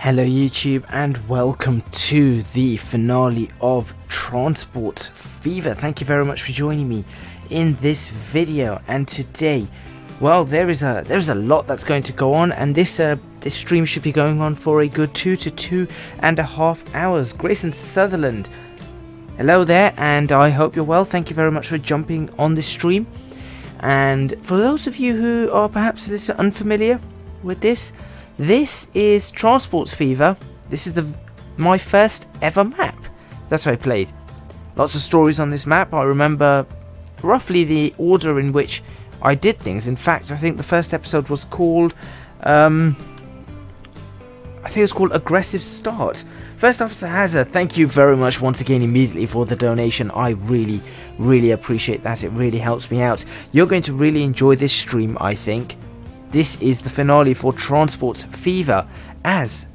Hello YouTube and welcome to the finale of Transport Fever. Thank you very much for joining me in this video. And today, well, there is a lot that's going to go on, and this stream should be going on for a good 2 to 2.5 hours. Grayson Sutherland, hello there, and I hope you're well. Thank you very much for jumping on this stream. And for those of you who are perhaps a little unfamiliar with this is Transport Fever. This is my first ever map that I played. Lots of stories on this map. I remember roughly the order in which I did things. In fact, I think the first episode was called Aggressive Start. First Officer Hazard, thank you very much once again immediately for the donation. I really appreciate that. It really helps me out. You're going to really enjoy this stream, I think. This is the finale for Transport Fever, as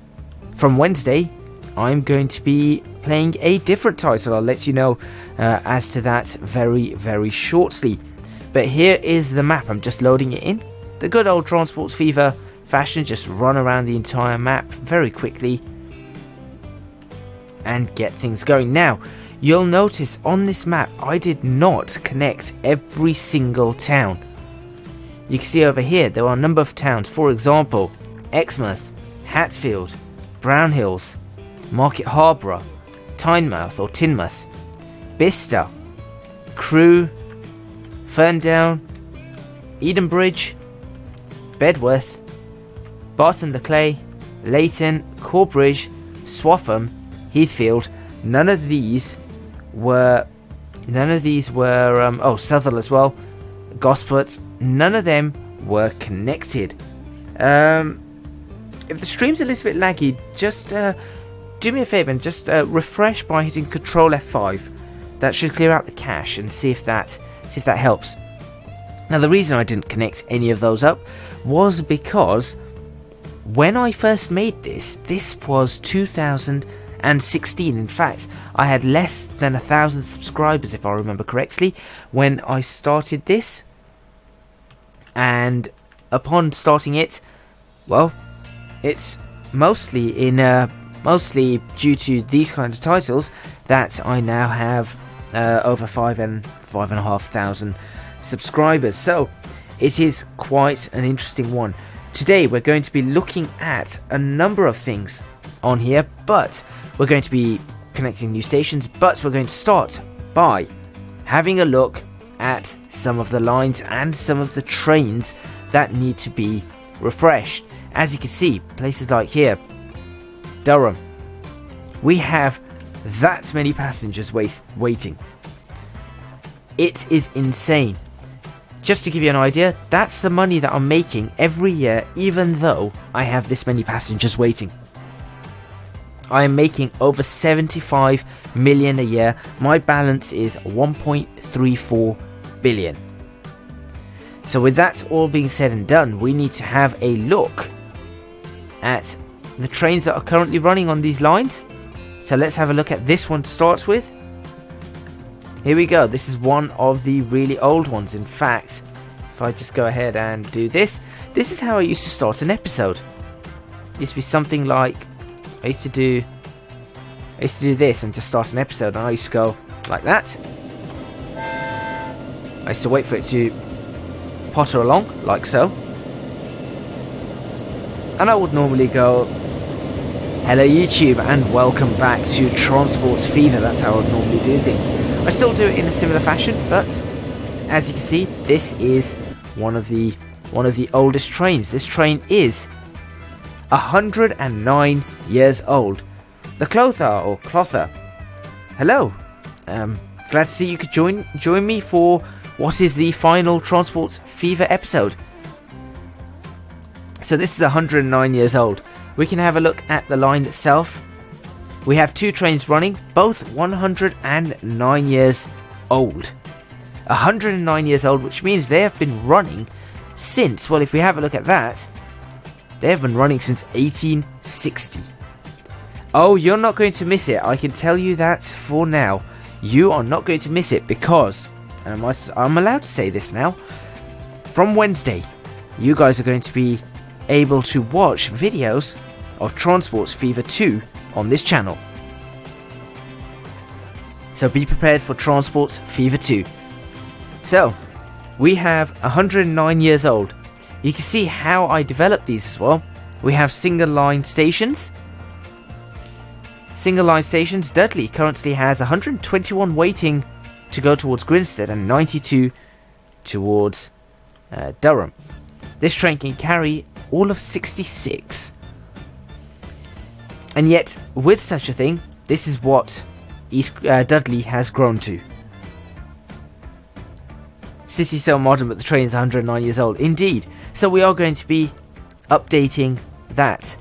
from Wednesday I'm going to be playing a different title. I'll let you know as to that very shortly. But here is the map. I'm just loading it in. The good old Transport Fever fashion, just run around the entire map very quickly and get things going. Now, you'll notice on this map I did not connect every single town. You can see over here there are a number of towns, for example, Exmouth, Hatfield, Brownhills, Market Harborough, Tynemouth or Teignmouth, Bicester, Crewe, Ferndown, Edenbridge, Bedworth, Barton-le-Clay, Leighton, Corbridge, Swaffham, Heathfield. None of these were Southwell as well, Gosport. None of them were connected. If the stream's a little bit laggy, just do me a favour and just refresh by hitting Control F5. That should clear out the cache and see if that helps. Now, the reason I didn't connect any of those up was because when I first made this was 2016. In fact, I had less than 1,000 subscribers, if I remember correctly, when I started this. And upon starting it, well, it's mostly due to these kind of titles that I now have over 5,500 subscribers. So it is quite an interesting one. Today we're going to be looking at a number of things on here, but we're going to be connecting new stations. But we're going to start by having a look at some of the lines and some of the trains that need to be refreshed. As you can see, places like here, Durham, we have that many passengers waiting. It is insane. Just to give you an idea, that's the money that I'm making every year, even though I have this many passengers waiting. I am making over 75 million a year. My balance is 1.34 billion. So with that all being said and done, we need to have a look at the trains that are currently running on these lines. So let's have a look at this one to start with. Here we go. This is one of the really old ones. In fact, if I just go ahead and do this is how I used to start an episode. It used to be something like I used to do this and just start an episode, and I used to go like that. I used to wait for it to potter along, like so. And I would normally go, hello YouTube and welcome back to Transport Fever. That's how I would normally do things. I still do it in a similar fashion, but as you can see, this is one of the oldest trains. This train is 109 years old. The Clother, hello. Glad to see you could join me for what is the final Transport Fever episode. So this is 109 years old. We can have a look at the line itself. We have two trains running, both 109 years old. 109 years old, which means they have been running since, well, if we have a look at that, they have been running since 1860. Oh, you're not going to miss it. I can tell you that for now. You are not going to miss it because, and I'm allowed to say this now, from Wednesday, you guys are going to be able to watch videos of Transports Fever 2 on this channel. So be prepared for Transports Fever 2. So, we have 109 years old. You can see how I developed these as well. We have single line stations. Single line stations, Dudley currently has 121 waiting to go towards Grinstead and 92 towards Durham. This train can carry all of 66. And yet, with such a thing, this is what Dudley has grown to. City's so modern, but the train is 109 years old. Indeed. So we are going to be updating that.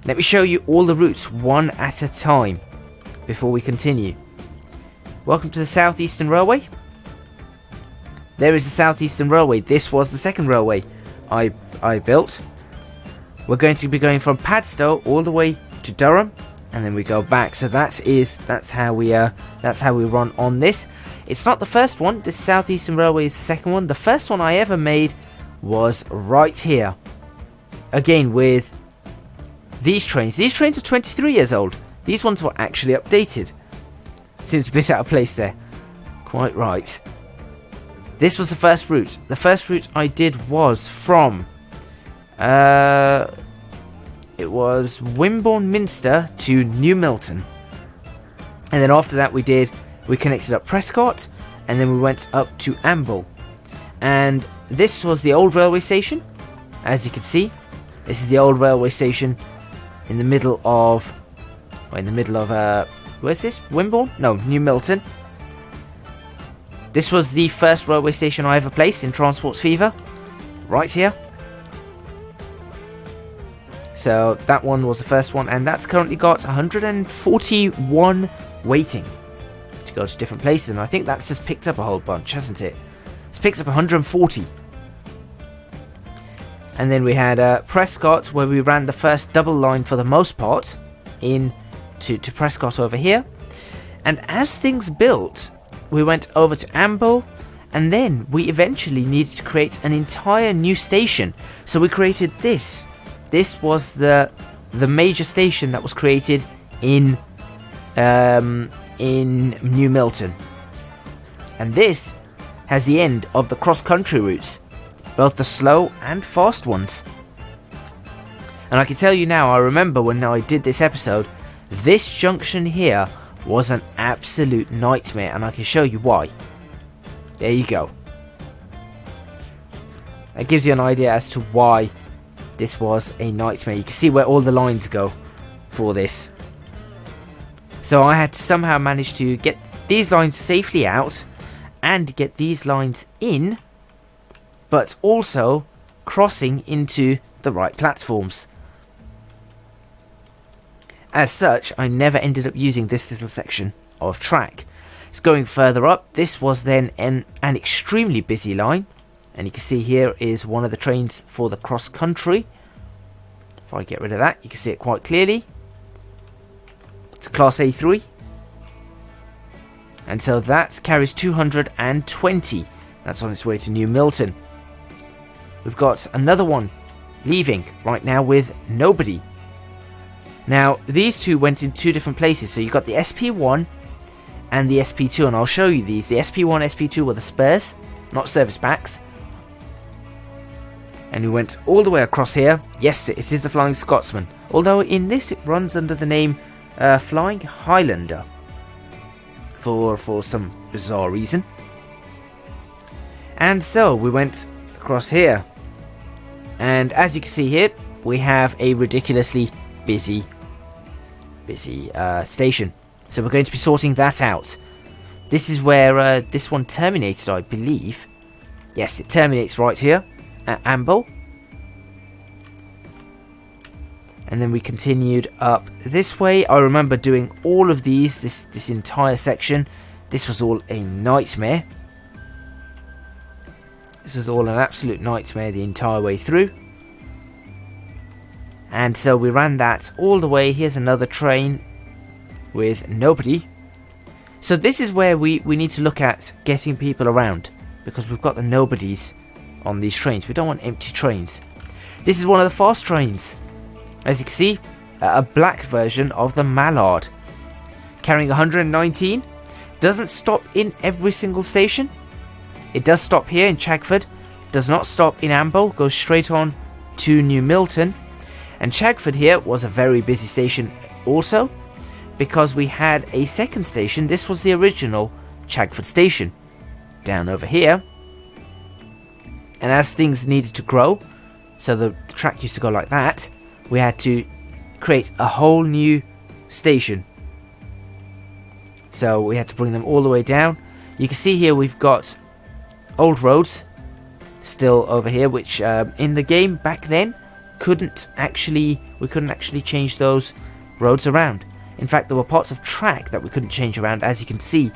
Let me show you all the routes one at a time before we continue. Welcome to the South Eastern Railway. There is the South Eastern Railway. This was the second railway I built. We're going to be going from Padstow all the way to Durham, and then we go back. So that's how we run on this. It's not the first one. This South Eastern Railway is the second one. The first one I ever made was right here. Again with these trains. These trains are 23 years old. These ones were actually updated. Seems a bit out of place there. Quite right. This was the first route. The first route I did was from it was Wimborne Minster to New Milton. And then after that we connected up Prescott, and then we went up to Amble. And this was the old railway station. As you can see, this is the old railway station in the middle of where's this? Wimborne? No, New Milton. This was the first railway station I ever placed in Transports Fever, right here. So that one was the first one, and that's currently got 141 waiting to go to different places, and I think that's just picked up a whole bunch, hasn't it? It's picked up 140. And then we had Prescott, where we ran the first double line for the most part in to Prescott over here. And as things built, we went over to Amble, and then we eventually needed to create an entire new station. So we created this. This was the major station that was created in New Milton. And this has the end of the cross-country routes, both the slow and fast ones. And I can tell you now, I remember when I did this episode, this junction here was an absolute nightmare, and I can show you why. There you go. That gives you an idea as to why this was a nightmare. You can see where all the lines go for this. So I had to somehow manage to get these lines safely out and get these lines in, but also crossing into the right platforms. As such, I never ended up using this little section of track. It's going further up. This was then an extremely busy line, and you can see here is one of the trains for the cross country. If I get rid of that, you can see it quite clearly. It's Class A3. And so that carries 220. That's on its way to New Milton. We've got another one leaving right now with nobody. Now, these two went in two different places. So you've got the SP1 and the SP2, and I'll show you these. The SP1, SP2 were the spares, not service packs. And we went all the way across here. Yes, it is the Flying Scotsman. Although in this it runs under the name Flying Highlander. For some bizarre reason. And so we went across here. And as you can see here, we have a ridiculously busy station. So we're going to be sorting that out. This is where this one terminated, I believe. Yes, it terminates right here at Amble. And then we continued up this way. I remember doing all of these, this entire section. This was all a nightmare. This was all an absolute nightmare the entire way through. And so we ran that all the way. Here's another train with nobody. So this is where we need to look at getting people around, because we've got the nobodies on these trains. We don't want empty trains. This is one of the fast trains. As you can see, a black version of the Mallard, carrying 119. Doesn't stop in every single station. It does stop here in Chagford, does not stop in Amble, goes straight on to New Milton. And Chagford here was a very busy station also, because we had a second station. This was the original Chagford station, down over here. And as things needed to grow, so the track used to go like that, we had to create a whole new station. So we had to bring them all the way down. You can see here we've got old roads still over here, which in the game back then we couldn't actually change those roads around. In fact, there were parts of track that we couldn't change around, as you can see,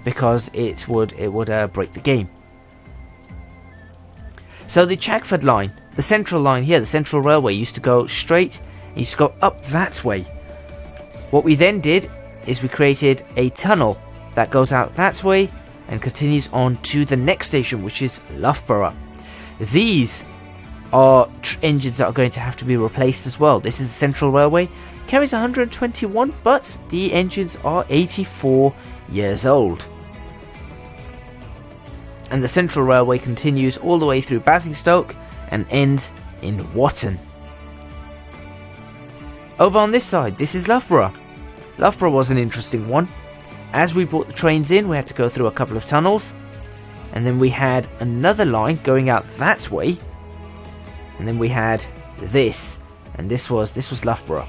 because it would break the game. So the Chagford line, the central line here, the Central Railway, used to go straight, and used to go up that way. What we then did is we created a tunnel that goes out that way and continues on to the next station, which is Loughborough. These are engines that are going to have to be replaced as well. This is the Central Railway, carries 121, but the engines are 84 years old. And the Central Railway continues all the way through Basingstoke and ends in Watton. Over on this side, this is Loughborough. Loughborough was an interesting one. As we brought the trains in, we had to go through a couple of tunnels, and then we had another line going out that way, and then we had this, and this was Loughborough.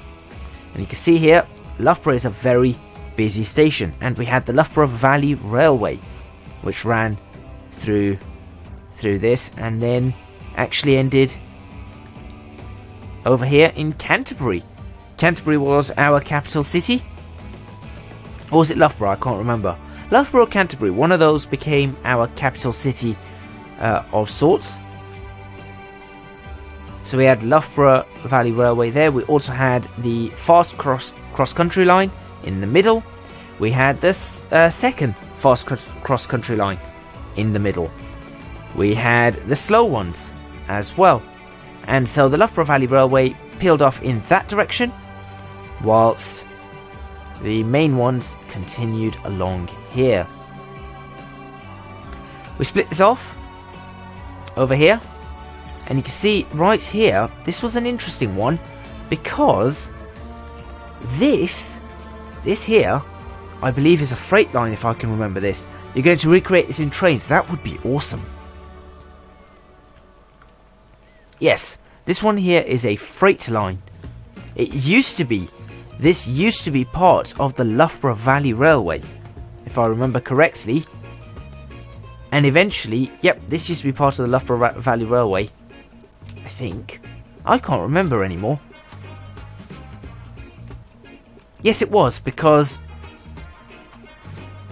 And you can see here, Loughborough is a very busy station, and we had the Loughborough Valley Railway, which ran through this, and then actually ended over here in Canterbury. Canterbury was our capital city. Or was it Loughborough? I can't remember. Loughborough or Canterbury, one of those became our capital city of sorts. So we had Loughborough Valley Railway there. We also had the fast cross-country line in the middle. We had this second fast cross-country line in the middle. We had the slow ones as well. And so the Loughborough Valley Railway peeled off in that direction, whilst the main ones continued along here. We split this off over here, and you can see right here, this was an interesting one, because this here, I believe, is a freight line, if I can remember this. You're going to recreate this in trains. That would be awesome. Yes, this one here is a freight line. This used to be part of the Loughborough Valley Railway, if I remember correctly. And eventually, yep, this used to be part of the Loughborough Valley Railway, I think. I can't remember anymore. Yes, it was, because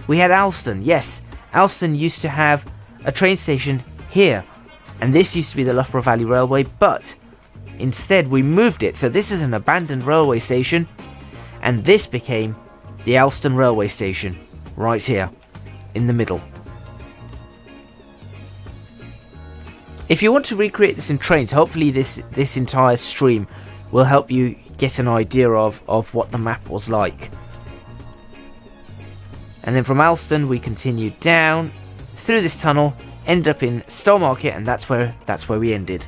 we had Alston. Yes, Alston used to have a train station here, and this used to be the Loughborough Valley Railway, but instead we moved it. So this is an abandoned railway station, and this became the Alston Railway Station, right here, in the middle. If you want to recreate this in trains, hopefully this entire stream will help you get an idea of what the map was like. And then from Alston we continued down through this tunnel, ended up in Stowmarket, and that's where we ended.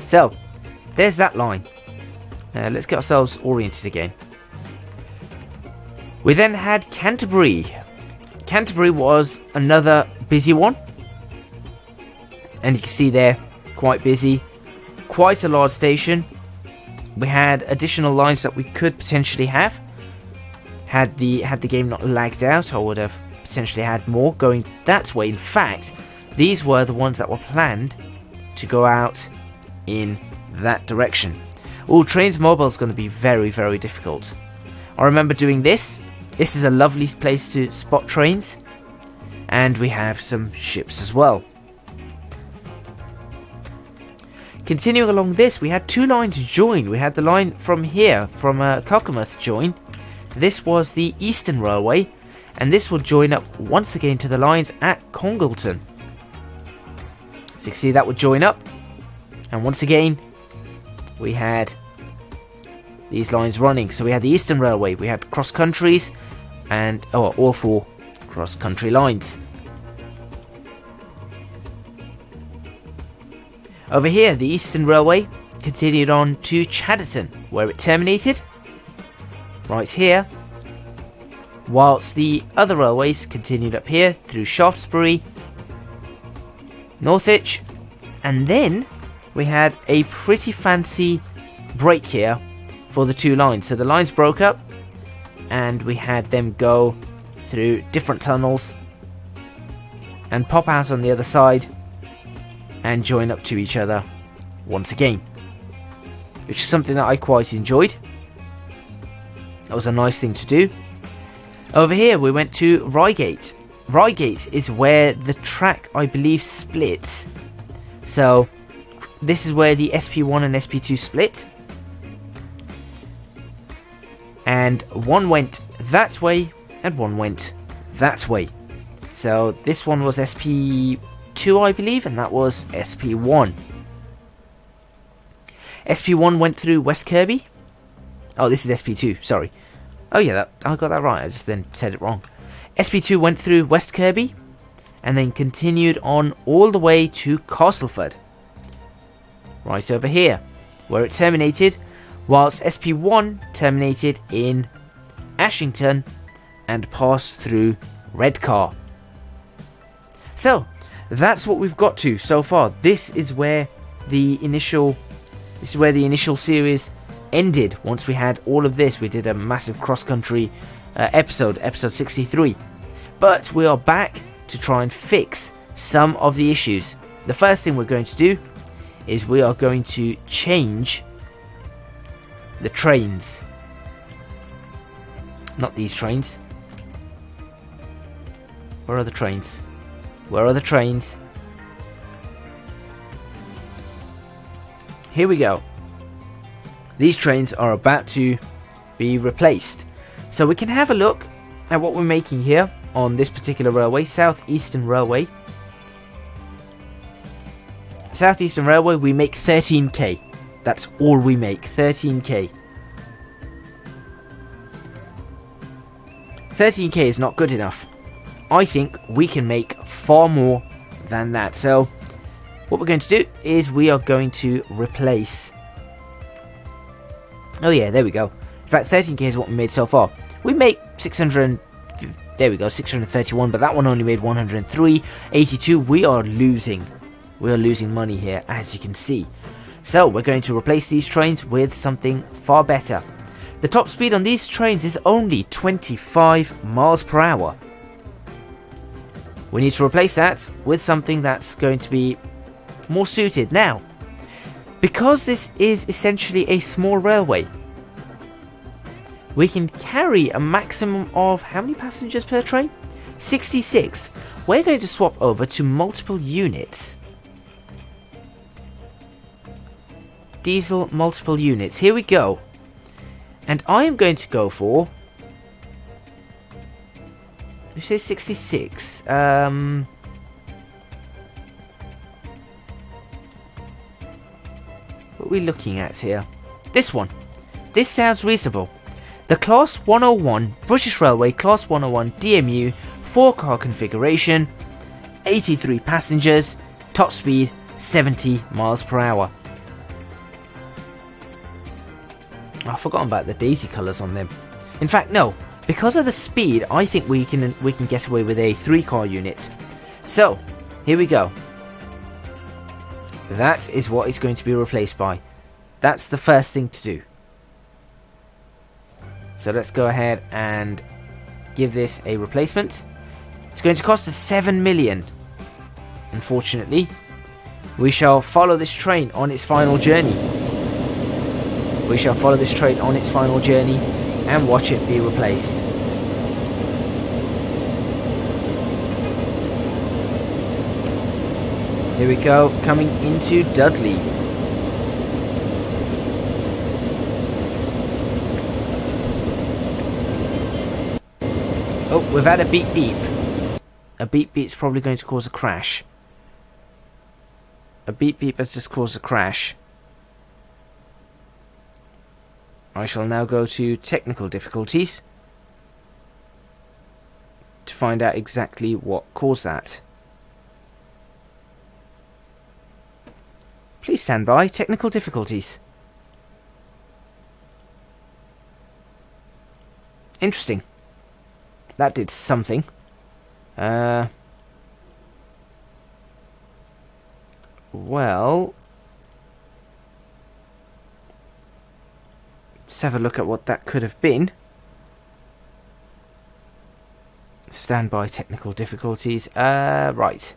So there's that line. Let's get ourselves oriented again. We then had Canterbury. Canterbury was another busy one, and you can see there, quite busy, quite a large station. We had additional lines that we could potentially have. Had the game not lagged out, I would have potentially had more going that way. In fact, these were the ones that were planned to go out in that direction. Oh, Trains Mobile is going to be very, very difficult. I remember doing this. This is a lovely place to spot trains, and we have some ships as well. Continuing along this, we had two lines join. We had the line from here, from Cockermouth join. This was the Eastern Railway, and this will join up once again to the lines at Congleton. So you can see that would join up, and once again we had these lines running. So we had the Eastern Railway, we had cross countries, and all 4 cross country lines. Over here, the Eastern Railway continued on to Chadderton, where it terminated right here, whilst the other railways continued up here through Shaftesbury, Northwich, and then we had a pretty fancy break here for the 2 lines. So the lines broke up and we had them go through different tunnels and pop out on the other side and join up to each other once again, which is something that I quite enjoyed. That was a nice thing to do. Over here we went to Reigate. Reigate is where the track, I believe, splits. So this is where the SP1 and SP2 split, and one went that way and one went that way. So this one was SP2, I believe, and that was SP1. SP1 went through West Kirby. Oh, this is SP2, sorry. Oh yeah, I got that right, I just then said it wrong. SP2 went through West Kirby and then continued on all the way to Castleford, right over here, where it terminated, whilst SP1 terminated in Ashington and passed through Redcar. So that's what we've got to so far. This is where the initial series ended. Once we had all of this, we did a massive cross-country episode 63. But we are back to try and fix some of the issues. The first thing we're going to do is we are going to change the trains. Not these trains. Where are the trains? Where are the trains? Here we go. These trains are about to be replaced. So we can have a look at what we're making here on this particular railway, South Eastern Railway. South Eastern Railway, we make 13k. That's all we make, 13k. 13k is not good enough. I think we can make far more than that. So what we're going to do is we are going to replace... Oh yeah, there we go. In fact, 13k is what we made so far. We make 600... There we go, 631, but that one only made 103. 82, we are losing. We are losing money here, as you can see. So we're going to replace these trains with something far better. The top speed on these trains is only 25 miles per hour. We need to replace that with something that's going to be more suited. Now, because this is essentially a small railway, we can carry a maximum of how many passengers per train? 66. We're going to swap over to multiple units. Diesel multiple units. Here we go. And I am going to go for... Who says 66? What are we looking at here? This one. This sounds reasonable. The Class 101, British Railway Class 101 DMU, 4-car configuration, 83 passengers, top speed 70 miles per hour. I've forgotten about the daisy colours on them. In fact, no, because of the speed, I think we can get away with a 3-car unit. So, here we go. That is what it's going to be replaced by. That's the first thing to do. So let's go ahead and give this a replacement. It's going to cost us 7 million. Unfortunately, we shall follow this train on its final journey. We shall follow this train on its final journey and watch it be replaced. Here we go, coming into Dudley. Oh, we've had a beep beep. A beep beep's probably going to cause a crash. A beep beep has just caused a crash. I shall now go to technical difficulties to find out exactly what caused that. Please stand by. Technical difficulties. Interesting. That did something. Well, let's have a look at what that could have been. Standby technical difficulties. Right.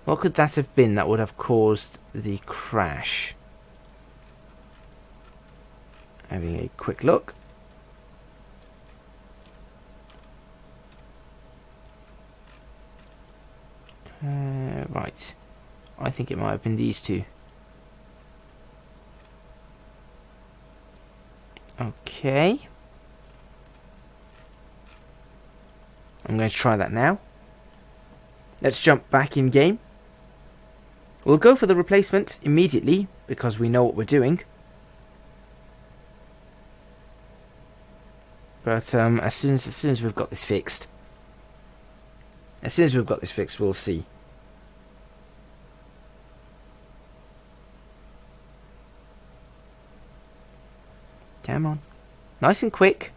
What could that have been that would have caused the crash? Having a quick look. Right. I think it might have been these two. Okay. I'm going to try that now. Let's jump back in game. We'll go for the replacement immediately because we know what we're doing. But as soon as we've got this fixed, we'll see. Come on. Nice and quick.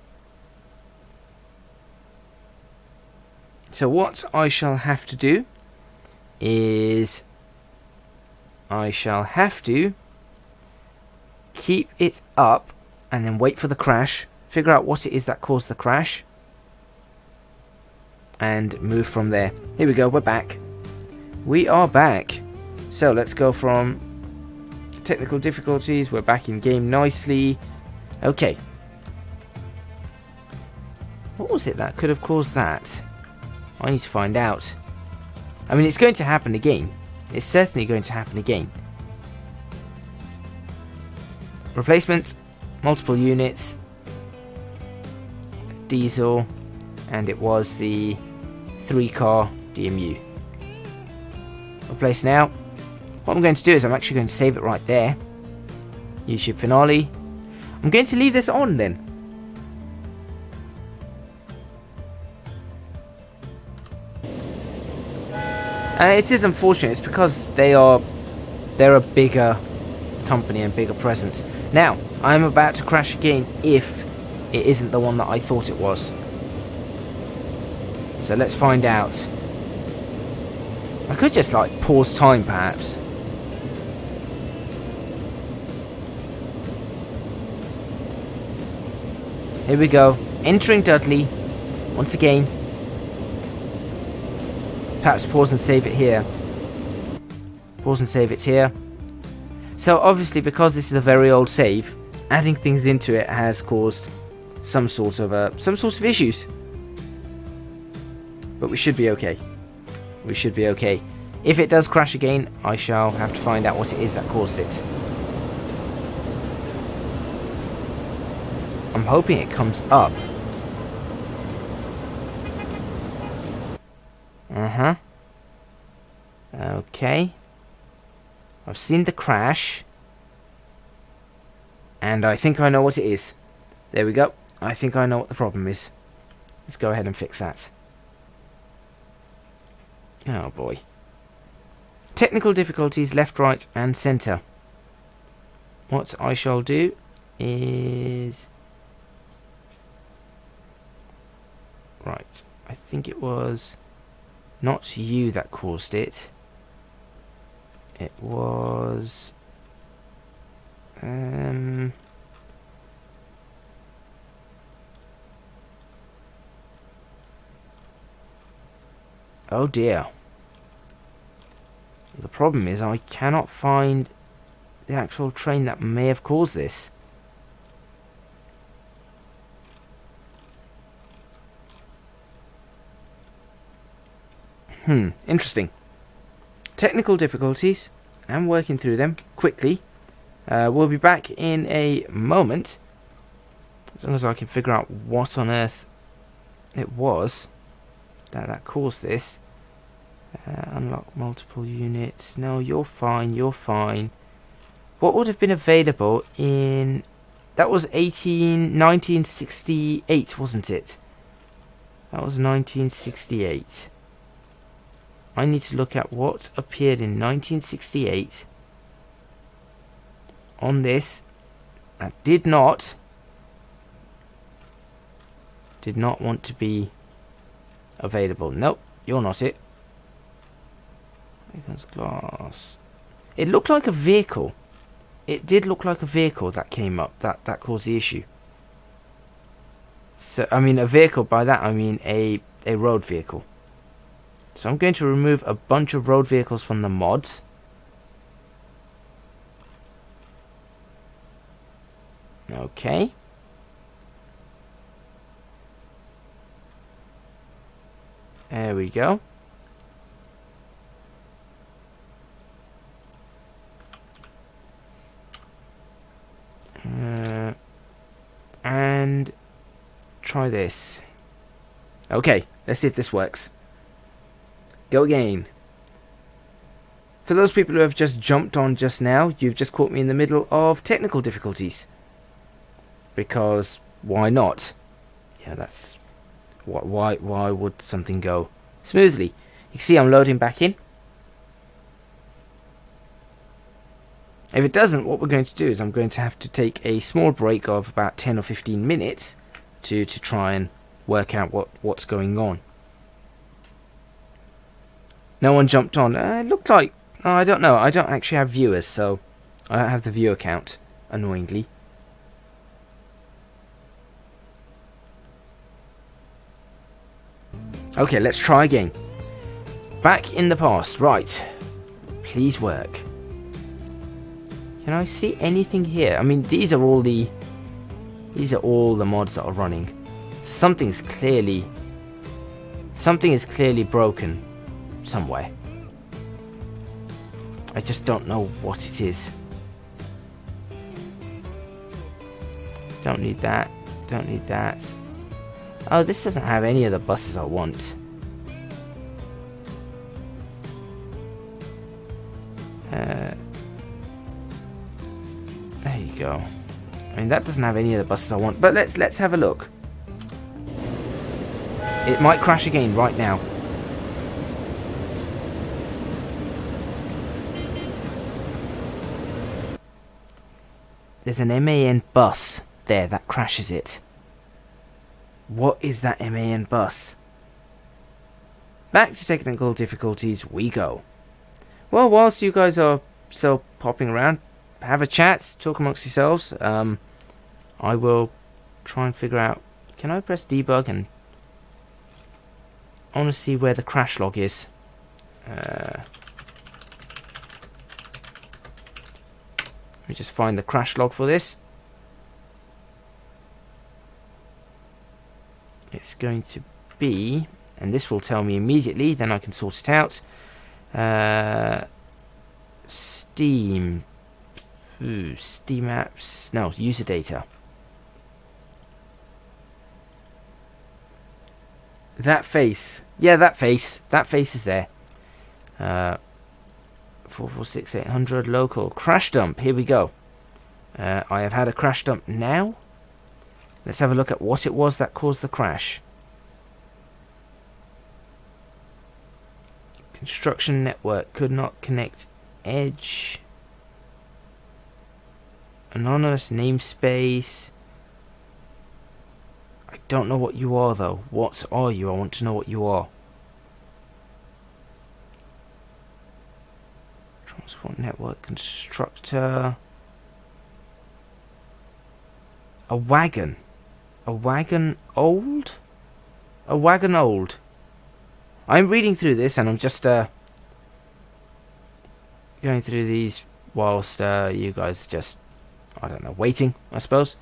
So what I shall have to do is I shall have to keep it up and then wait for the crash, figure out what it is that caused the crash, and move from there. Here we go, we're back. We are back. So let's go from technical difficulties. We're back in game nicely. Okay. What was it that could have caused that? I need to find out. I mean, it's going to happen again. It's certainly going to happen again. Replacement, multiple units, diesel, and it was the 3-car DMU. Replace now. What I'm going to do is I'm actually going to save it right there. YouTube finale. I'm going to leave this on then. It is unfortunate. It's because they're a bigger company and bigger presence. Now, I'm about to crash again if it isn't the one that I thought it was. So let's find out. I could just like pause time perhaps. Here we go. Entering Dudley once again. Perhaps pause and save it here. Pause and save it here. So obviously, because this is a very old save, adding things into it has caused some sort of issues. But we should be okay. We should be okay. If it does crash again, I shall have to find out what it is that caused it. I'm hoping it comes up. Okay. I've seen the crash. And I think I know what it is. There we go. I think I know what the problem is. Let's go ahead and fix that. Oh boy. Technical difficulties left, right and centre. What I shall do is... Right. I think it was not you that caused it. It was... Oh dear. The problem is I cannot find the actual train that may have caused this. Interesting. Technical difficulties. I'm working through them quickly. We'll be back in a moment. As long as I can figure out what on earth it was that caused this. Unlock multiple units. No, you're fine, you're fine. what would have been available in... That was 1968, wasn't it? That was 1968. I need to look at what appeared in 1968 on this that did not want to be available. Nope, you're not it. Glass. It looked like a vehicle. It did look like a vehicle that came up that caused the issue. So I mean a vehicle, by that I mean a road vehicle. So I'm going to remove a bunch of road vehicles from the mods. Okay. There we go. And try this. Okay, let's see if this works. Go again. For those people who have just jumped on just now, you've just caught me in the middle of technical difficulties. Because why not? Yeah, that's why would something go smoothly? You can see I'm loading back in. If it doesn't, what we're going to do is I'm going to have to take a small break of about 10 or 15 minutes to try and work out what's going on. No one jumped on. It looked like... Oh, I don't know. I don't actually have viewers, so I don't have the viewer count, annoyingly. Okay, let's try again. Back in the past. Right. Please work. Can I see anything here? I mean, these are all the mods that are running. So something is clearly broken somewhere. I just don't know what it is. Don't need that. Don't need that. Oh, this doesn't have any of the buses I want. There you go. I mean, that doesn't have any of the buses I want. But let's have a look. It might crash again right now. There's an MAN bus there that crashes it. What is that MAN bus? Back to technical difficulties we go. Well, whilst you guys are still popping around, have a chat, talk amongst yourselves. I will try and figure out... Can I press debug and... I want to see where the crash log is. Let me just find the crash log for this. It's going to be... And this will tell me immediately, then I can sort it out. Steam... Steam apps... No, user data. That face. Yeah, that face. That face is there. 446800 local crash dump. Here we go. I have had a crash dump now. Let's have a look at what it was that caused the crash. Construction network could not connect edge. Anonymous namespace. I don't know what you are though. What are you? I want to know what you are. Transport network constructor. A wagon. A wagon old? A wagon old. I'm reading through this and I'm just going through these whilst you guys just, I don't know, waiting, I suppose.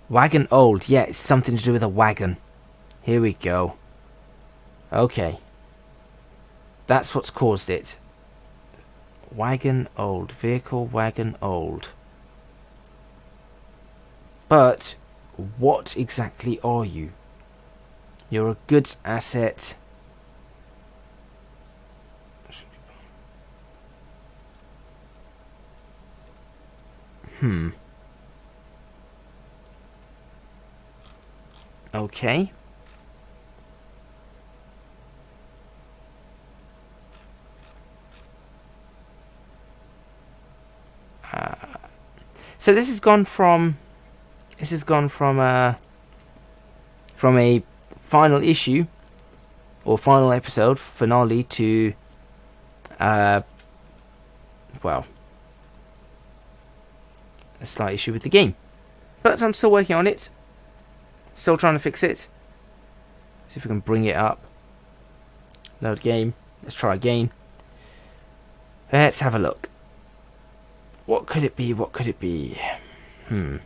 Wagon old. Yeah, it's something to do with a wagon. Here we go. Okay. That's what's caused it. Wagon old. Vehicle wagon old. But what exactly are you? You're a goods asset. Okay. So this has gone from from a final issue or final episode finale to well, a slight issue with the game. But I'm still working on it. Still trying to fix it. See if we can bring it up. Load game. Let's try again. Let's have a look. What could it be? What could it be? Could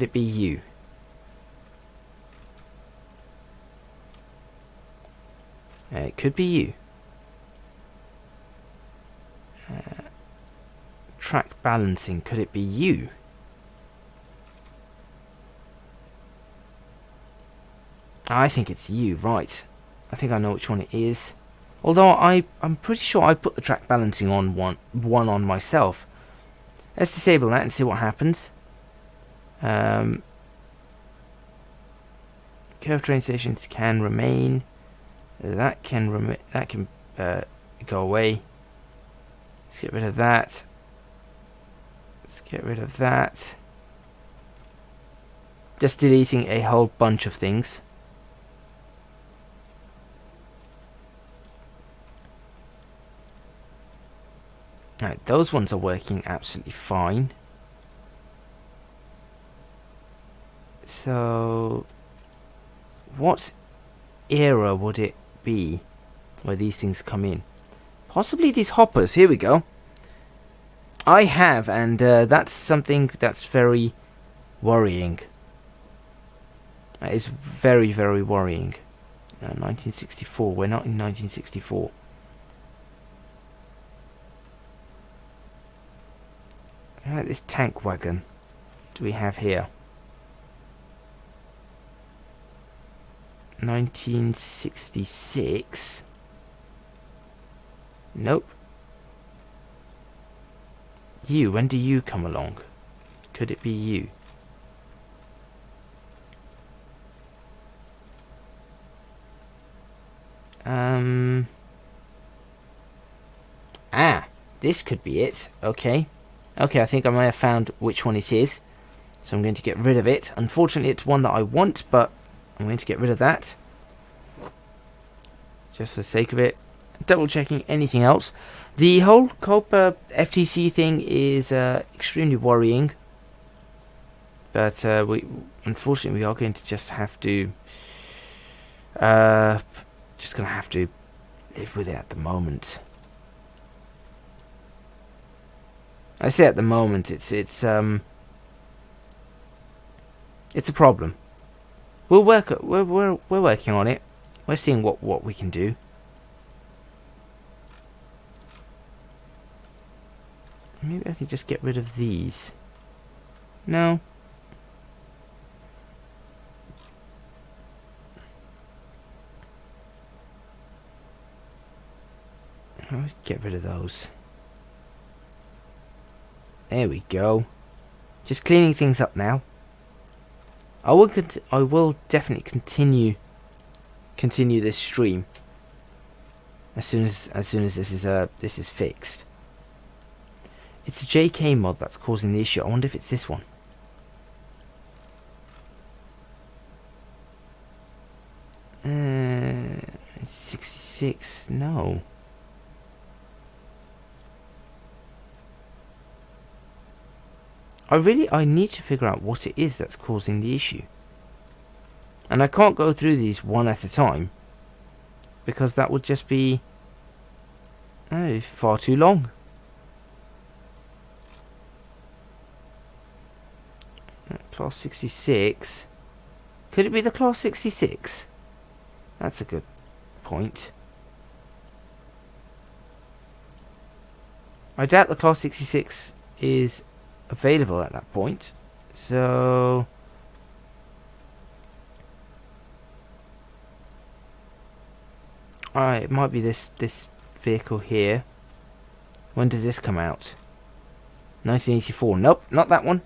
it be you? It could be you. Track balancing. Could it be you? I think it's you, right. I think I know which one it is. Although I'm pretty sure I put the track balancing on one on myself. Let's disable that and see what happens. Curve train stations can remain. That can go away. Let's get rid of that. Let's get rid of that. Just deleting a whole bunch of things. Alright, those ones are working absolutely fine. So, what era would it be where these things come in? Possibly these hoppers. Here we go. I have, and that's something that's very worrying. That is very, very worrying. 1964. We're not in 1964. Alright, this tank wagon. What do we have here? 1966. Nope. You, when do you come along? Could it be you? This could be it. Okay. Okay, I think I may have found which one it is. So I'm going to get rid of it. Unfortunately, it's one that I want, but I'm going to get rid of that. Just for the sake of it. Double checking anything else. The whole Copa FTC thing is extremely worrying. But unfortunately, we are going to just have to live with it at the moment. I say at the moment, it's a problem. We're working on it. We're seeing what we can do. Maybe I can just get rid of these. No. I'll get rid of those. There we go. Just cleaning things up now. I will definitely continue this stream as soon as this is fixed. It's a JK mod that's causing the issue. I wonder if it's this one. It's 66. No. I need to figure out what it is that's causing the issue. And I can't go through these one at a time, because that would just be far too long. Class 66. Could it be the Class 66? That's a good point. I doubt the Class 66 is available at that point, so alright, it might be this vehicle here. When does this come out? 1984. Nope, not that one.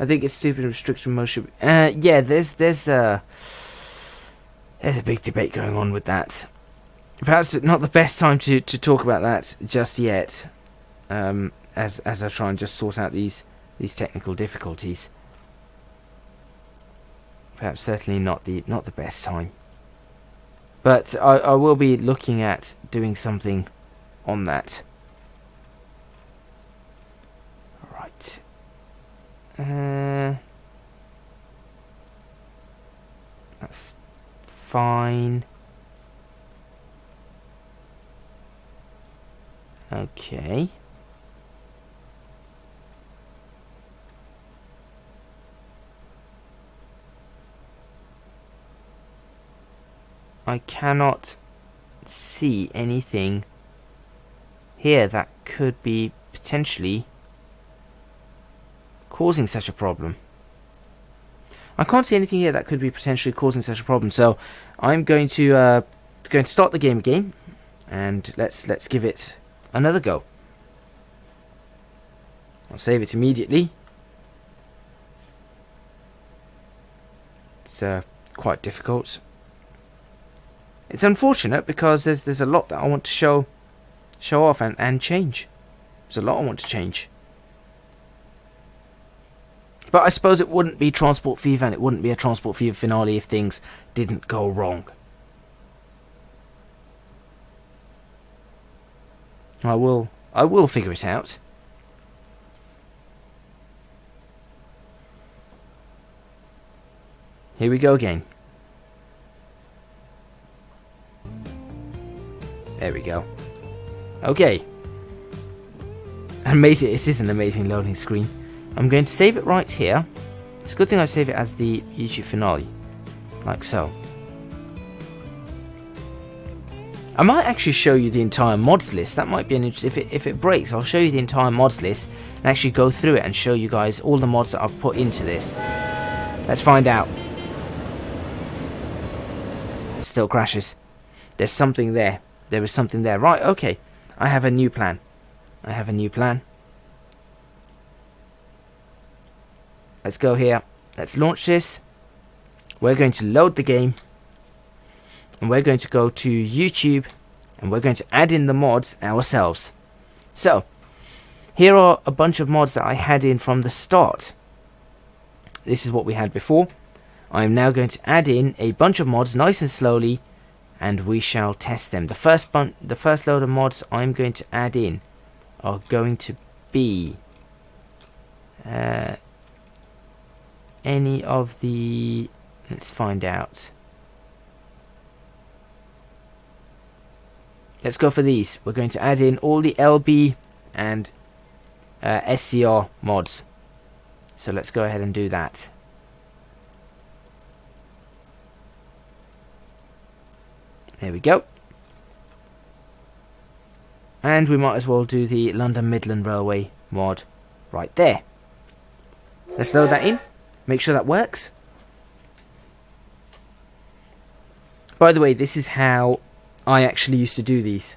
I think it's stupid restriction motion. Yeah, there's a big debate going on with that. Perhaps not the best time to talk about that just yet. As I try and just sort out these technical difficulties. Perhaps certainly not the best time. But I will be looking at doing something on that. Right. That's fine. Okay. I cannot see anything here that could be potentially causing such a problem. I can't see anything here that could be potentially causing such a problem. So I'm going to start the game again, and let's give it another go. I'll save it immediately. It's quite difficult. It's unfortunate because there's a lot that I want to show off and change. There's a lot I want to change. But I suppose it wouldn't be Transport Fever, and it wouldn't be a Transport Fever finale if things didn't go wrong. I will figure it out. Here we go again. There we go. Okay. Amazing. It is an amazing loading screen. I'm going to save it right here. It's a good thing I save it as the YouTube finale. Like so. I might actually show you the entire mods list. That might be an interesting... If it breaks, I'll show you the entire mods list and actually go through it and show you guys all the mods that I've put into this. Let's find out. It still crashes. There's something there. There is something there. Right, okay. I have a new plan. Let's go here. Let's launch this. We're going to load the game. And we're going to go to YouTube. And we're going to add in the mods ourselves. So, here are a bunch of mods that I had in from the start. This is what we had before. I am now going to add in a bunch of mods nice and slowly. And we shall test them. The first load of mods I'm going to add in are going to be any of the... Let's find out. Let's go for these. We're going to add in all the LB and SCR mods. So let's go ahead and do that. There we go. And we might as well do the London Midland Railway mod right there. Let's load that in. Make sure that works. By the way, this is how I actually used to do these.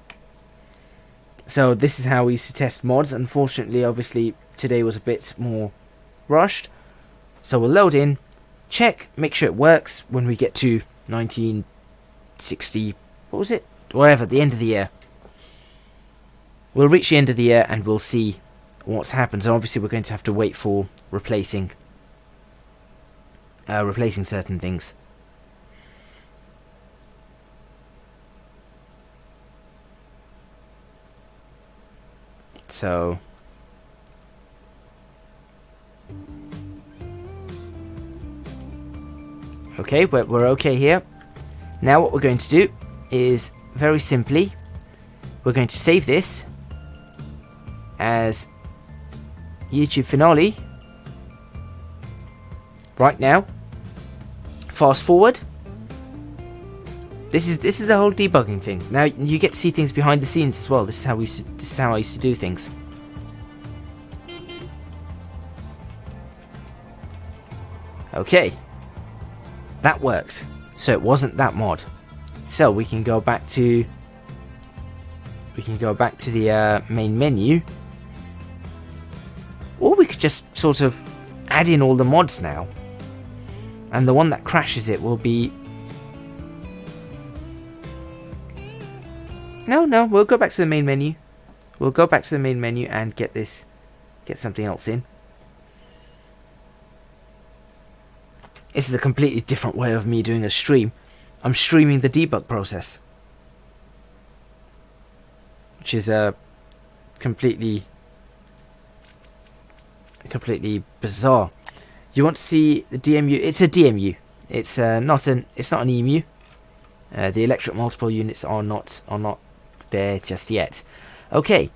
So this is how we used to test mods. Unfortunately, obviously, today was a bit more rushed. So we'll load in, check, make sure it works when we get to 1960, what was it? Whatever, the end of the year. We'll reach the end of the year and we'll see what's happened. So obviously we're going to have to wait for replacing certain things. So okay, we're okay here. Now what we're going to do is very simply we're going to save this as YouTube finale right now. Fast forward. This is the whole debugging thing. Now you get to see things behind the scenes as well. This is how I used to do things. Okay. That worked. So it wasn't that mod. So we can go back to we can go back to the main menu. Or we could just sort of add in all the mods now. And the one that crashes it will be... No, we'll go back to the main menu. We'll go back to the main menu and get something else in. This is a completely different way of me doing a stream. I'm streaming the debug process. Which is completely bizarre. You want to see the DMU? It's a DMU. It's not an EMU. The electric multiple units are not there just yet. Okay,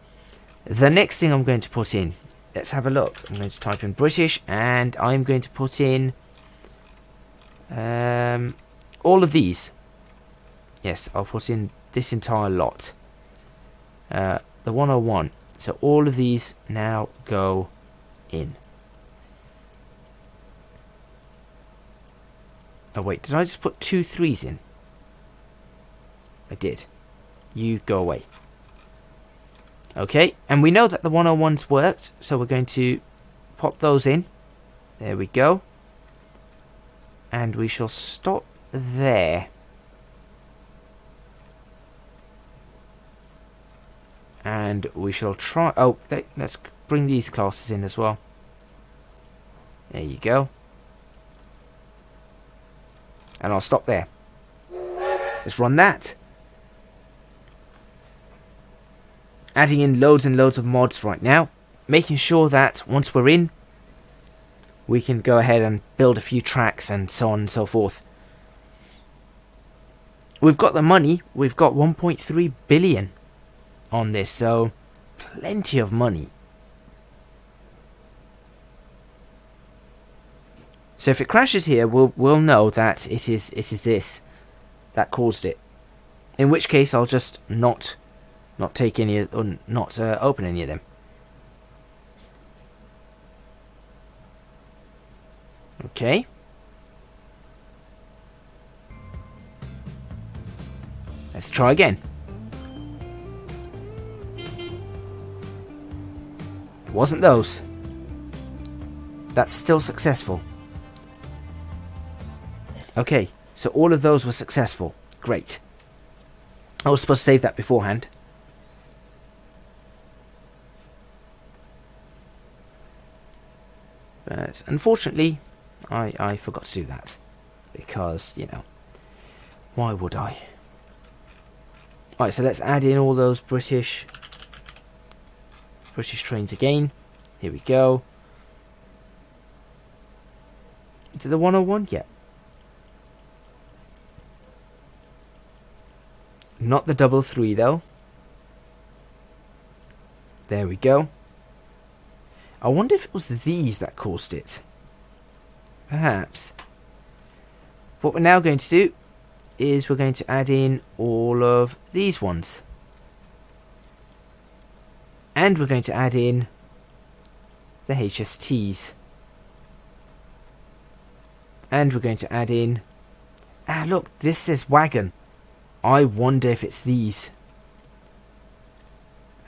the next thing I'm going to put in, let's have a look. I'm going to type in British, and I'm going to put in all of these. Yes, I'll put in this entire lot. The 101. So all of these now go in. Oh wait, did I just put 2 3s in? I did. You go away. Okay, and we know that the 101s worked, so we're going to pop those in. There we go. And we shall stop there. And we shall try... Oh, let's bring these classes in as well. There you go. And I'll stop there. Let's run that. Adding in loads and loads of mods right now. Making sure that once we're in, we can go ahead and build a few tracks and so on and so forth. We've got the money. We've got 1.3 billion on this, so plenty of money. So if it crashes here, we'll know that it is this that caused it. In which case, I'll just not take any, or not open any of them. Okay. Let's try again. It wasn't those. That's still successful. Okay, so all of those were successful. Great. I was supposed to save that beforehand. But unfortunately, I forgot to do that. Because, you know, why would I? Right, so let's add in all those British trains again. Here we go. Is it the 101 yet? Not the 333 though. There we go. I wonder if it was these that caused it. Perhaps. What we're now going to do is we're going to add in all of these ones. And we're going to add in the HSTs. And we're going to add in... Ah, look, this says wagon. I wonder if it's these.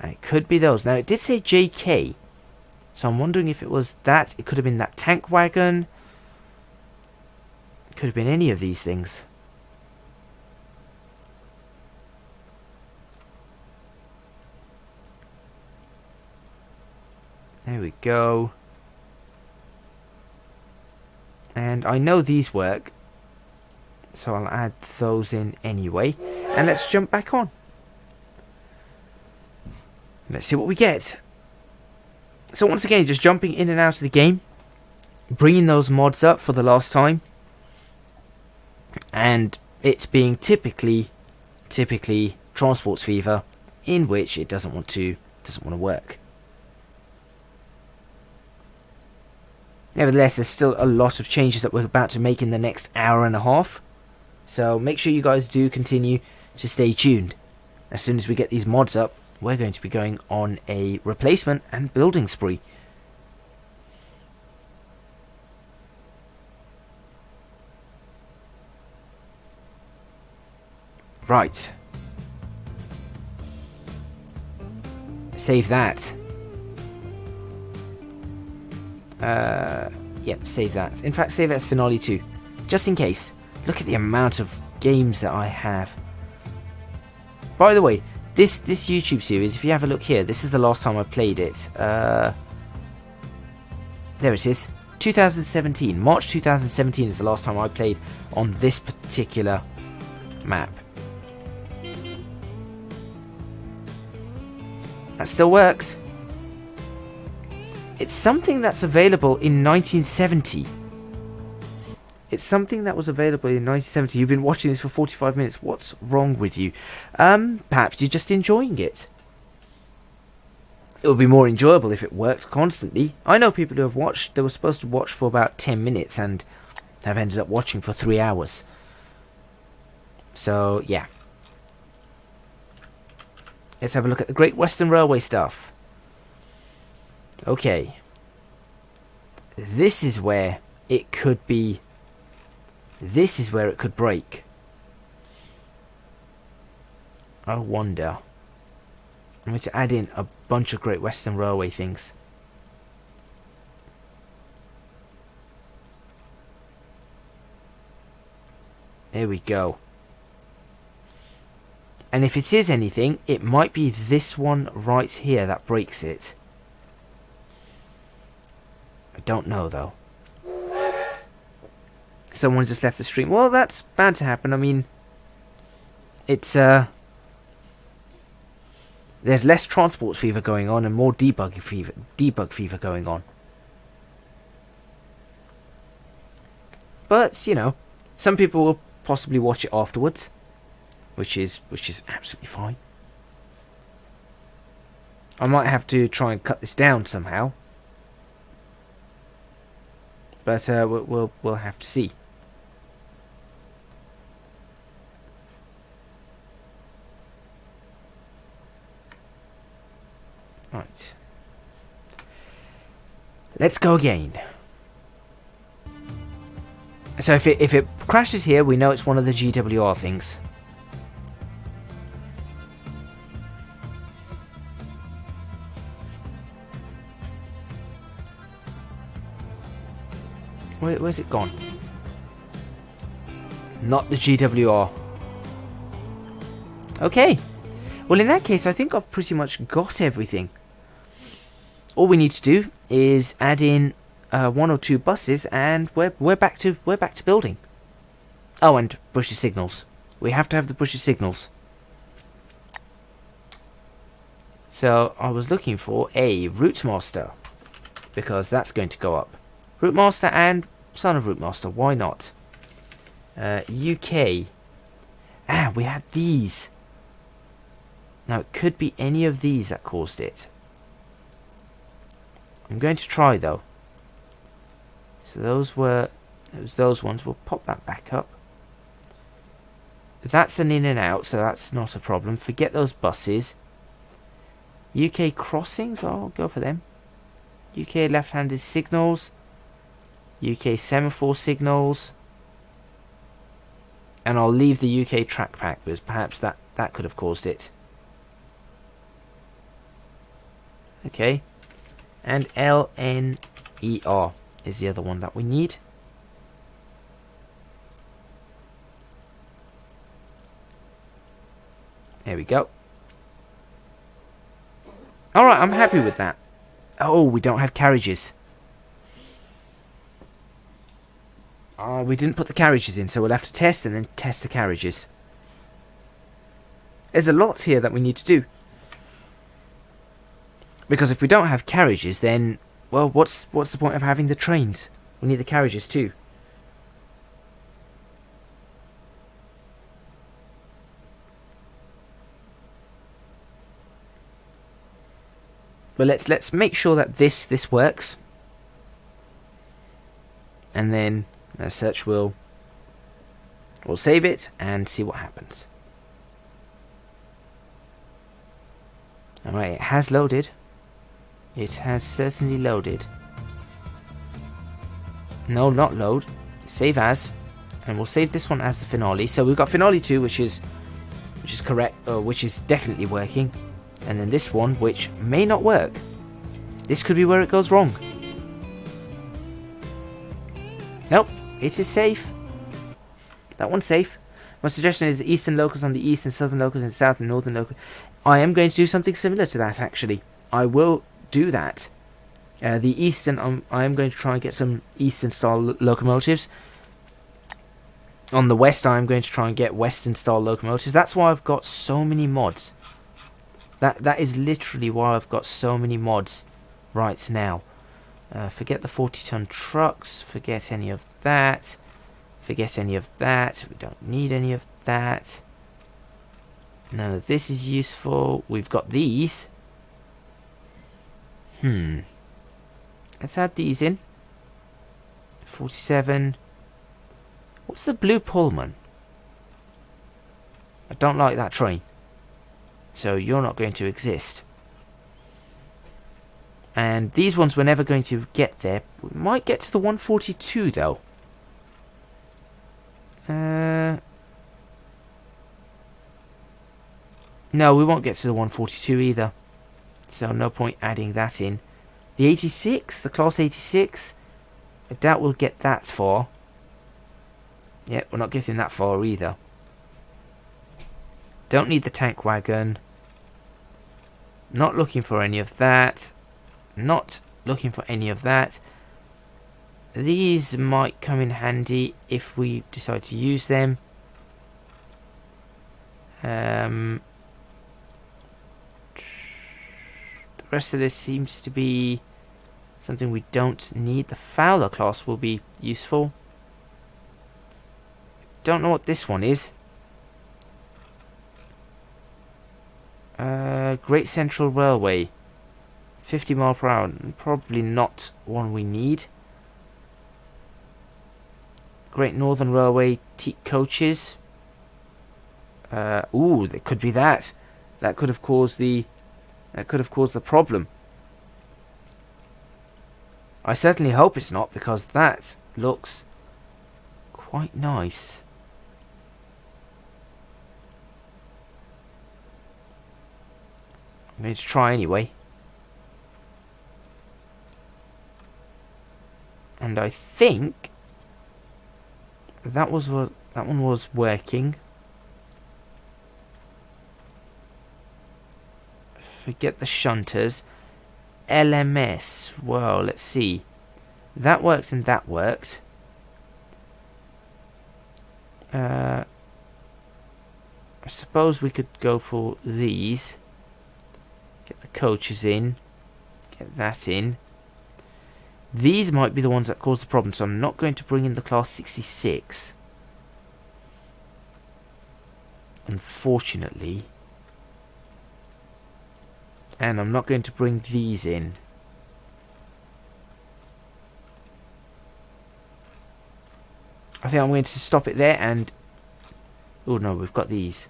It could be those. Now, it did say JK. So I'm wondering if it was that. It could have been that tank wagon. It could have been any of these things. There we go. And I know these work. So I'll add those in anyway. And let's jump back on. Let's see what we get. So once again, just jumping in and out of the game. Bringing those mods up for the last time. And it's being typically Transports Fever, in which it doesn't want to work. Nevertheless, there's still a lot of changes that we're about to make in the next hour and a half. So make sure you guys do continue to stay tuned. As soon as we get these mods up, we're going to be going on a replacement and building spree. Right. Save that. Yep, save that. In fact, save it as Finale 2. Just in case. Look at the amount of games that I have. By the way, this YouTube series, if you have a look here, this is the last time I played it. There it is. 2017. March 2017 is the last time I played on this particular map. That still works. It's something that's available in 1970. It's something that was available in 1970. You've been watching this for 45 minutes. What's wrong with you? Perhaps you're just enjoying it. It would be more enjoyable if it worked constantly. I know people who have watched, they were supposed to watch for about 10 minutes and have ended up watching for 3 hours. So, yeah. Let's have a look at the Great Western Railway stuff. Okay. This is where it could be... This is where it could break. I wonder. I'm going to add in a bunch of Great Western Railway things. There we go. And if it is anything, it might be this one right here that breaks it. I don't know though. Someone just left the stream. Well, that's bound to happen. I mean, it's there's less transport fever going on and more debug fever going on. But, you know, some people will possibly watch it afterwards, which is absolutely fine. I might have to try and cut this down somehow. But we'll have to see. Right. Let's go again. So if it crashes here, we know it's one of the GWR things. Where's it gone? Not the GWR. Okay. Well, in that case, I think I've pretty much got everything. All we need to do is add in 1 or 2 buses, and we're back to building. Oh, and British signals. We have to have the British signals. So I was looking for a Route Master, because that's going to go up. Route Master and Son of Route Master. Why not? UK. Ah, we had these. Now it could be any of these that caused it. I'm going to try though. So those were those ones. We'll pop that back up. That's an in and out, so that's not a problem. Forget those buses. UK crossings, I'll go for them. UK left-handed signals. UK semaphore signals. And I'll leave the UK track pack because perhaps that could have caused it. Okay. And LNER is the other one that we need. There we go. Alright, I'm happy with that. Oh, we don't have carriages. Oh, we didn't put the carriages in, so we'll have to test and then test the carriages. There's a lot here that we need to do. Because if we don't have carriages, then, well, what's the point of having the trains? We need the carriages too. But let's make sure that this works, and then as such we'll save it and see what happens. Alright, it has loaded. It has certainly loaded. No, not load. Save as, and we'll save this one as the finale. So we've got finale 2, which is correct, which is definitely working. And then this one, which may not work. This could be where it goes wrong. Nope, it is safe. That one's safe. My suggestion is eastern locals on the east and southern locals in the south and northern locals. I am going to do something similar to that, actually. I will do that. The eastern, I am going to try and get some eastern style locomotives. On the west, I am going to try and get western style locomotives. That's why I've got so many mods. That is literally why I've got so many mods right now. Forget the 40-ton trucks. Forget any of that. Forget any of that. We don't need any of that. None of this is useful. We've got these. Let's add these in. 47. What's the blue Pullman? I don't like that train. So you're not going to exist. And these ones we're never going to get there. We might get to the 142 though. No, we won't get to the 142 either. So no point adding that in. The 86, the class 86. I doubt we'll get that far. Yeah, we're not getting that far either. Don't need the tank wagon. Not looking for any of that. Not looking for any of that. These might come in handy if we decide to use them. The rest of this seems to be something we don't need. The Fowler class will be useful. Don't know what this one is. Great Central Railway. 50 mile per hour. Probably not one we need. Great Northern Railway teak coaches. Ooh, that could be that. That could have caused the problem. I certainly hope it's not, because that looks quite nice. I'm going to try anyway. And I think that one was working. Forget the shunters. LMS. Well, let's see. That worked and that worked. I suppose we could go for these. Get the coaches in. Get that in. These might be the ones that cause the problem, so I'm not going to bring in the class 66. Unfortunately. And I'm not going to bring these in. I think I'm going to stop it there and... Oh no, we've got these.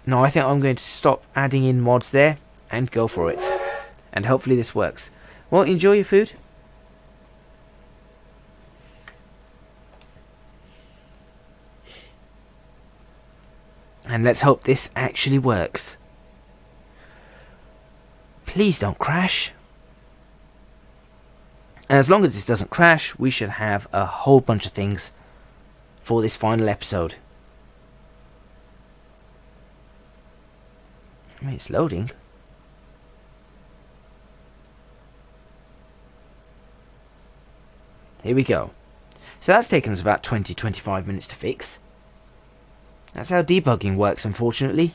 No, I think I'm going to stop adding in mods there and go for it. And hopefully this works. Well, enjoy your food. And let's hope this actually works. Please don't crash. And as long as this doesn't crash, we should have a whole bunch of things for this final episode. I mean, it's loading. Here we go. So that's taken us about 20-25 minutes to fix. That's how debugging works, unfortunately.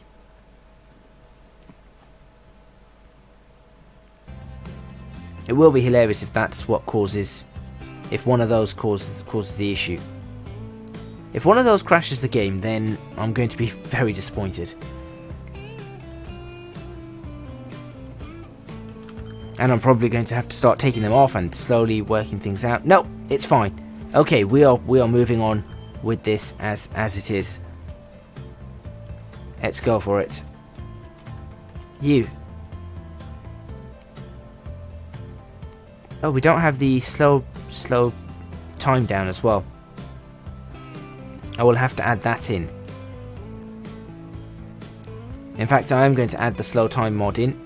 It will be hilarious if that's what causes... If one of those causes the issue. If one of those crashes the game, then I'm going to be very disappointed. And I'm probably going to have to start taking them off and slowly working things out. No, it's fine. Okay, we are moving on with this as it is. Let's go for it. You. Oh, we don't have the slow time down as well. I will have to add that in. In fact, I am going to add the slow time mod in.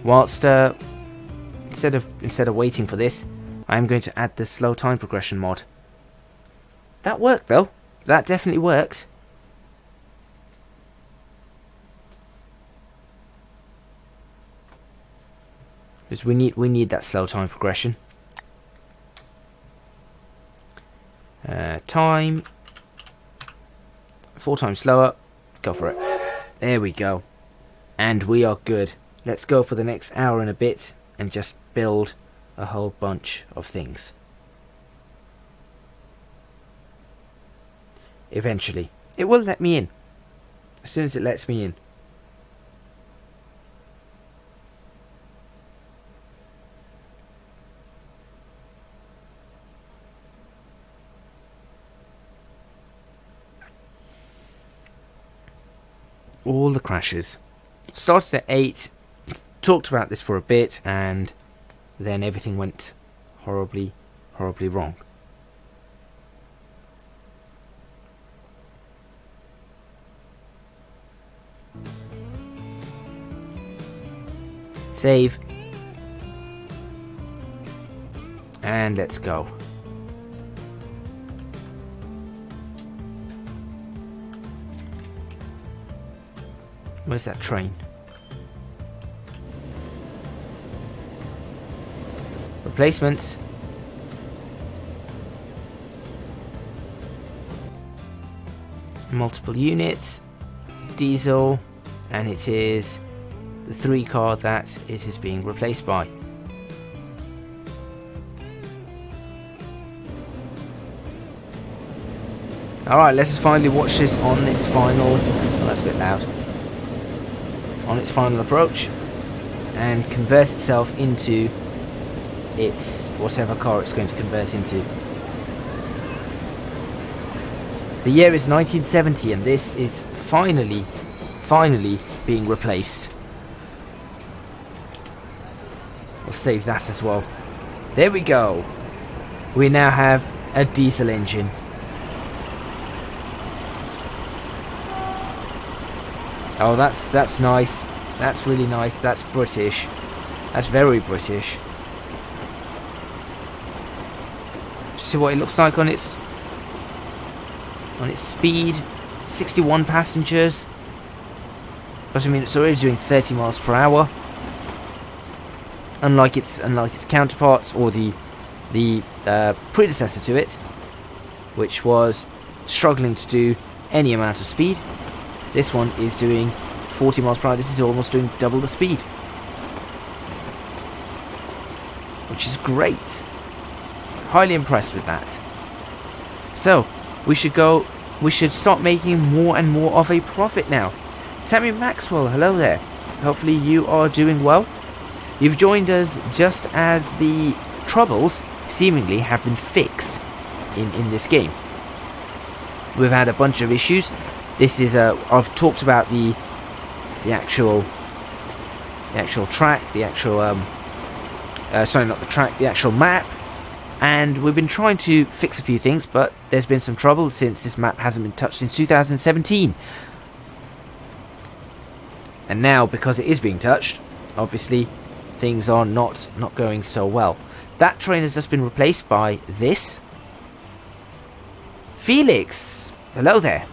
Whilst instead of waiting for this, I am going to add the slow time progression mod. That worked though. That definitely worked. Because we need that slow time progression. Time 4 times slower. Go for it. There we go. And we are good. Let's go for the next hour and a bit and just build a whole bunch of things. Eventually. It will let me in. As soon as it lets me in. All the crashes. Started at 8, talked about this for a bit, and then everything went horribly, horribly wrong. Save. And let's go. Where's that train? Replacements. Multiple units. Diesel. And it is the 3 car that it is being replaced by. Alright, let's just finally watch this on its final... Oh, that's a bit loud. On its final approach. And convert itself into its... whatever car it's going to convert into. The year is 1970 and this is finally being replaced. We'll save that as well. There we go. We now have a diesel engine. Oh, that's nice. That's really nice. That's British. That's very British. See what it looks like on its speed. 61 passengers. But I mean, it's already doing 30 miles per hour. Unlike its counterparts or the predecessor to it, which was struggling to do any amount of speed. This one is doing 40 miles per hour. This is almost doing double the speed, which is great. Highly impressed with that. So we should start making more and more of a profit now. Tammy Maxwell, hello there. Hopefully you are doing well. You've joined us just as the troubles seemingly have been fixed in this game. We've had a bunch of issues. This is I've talked about the actual track, the actual sorry, not the track, the actual map, and we've been trying to fix a few things, but there's been some trouble since this map hasn't been touched since 2017. And now, because it is being touched, obviously things are not going so well. That train has just been replaced by this. Felix, hello there.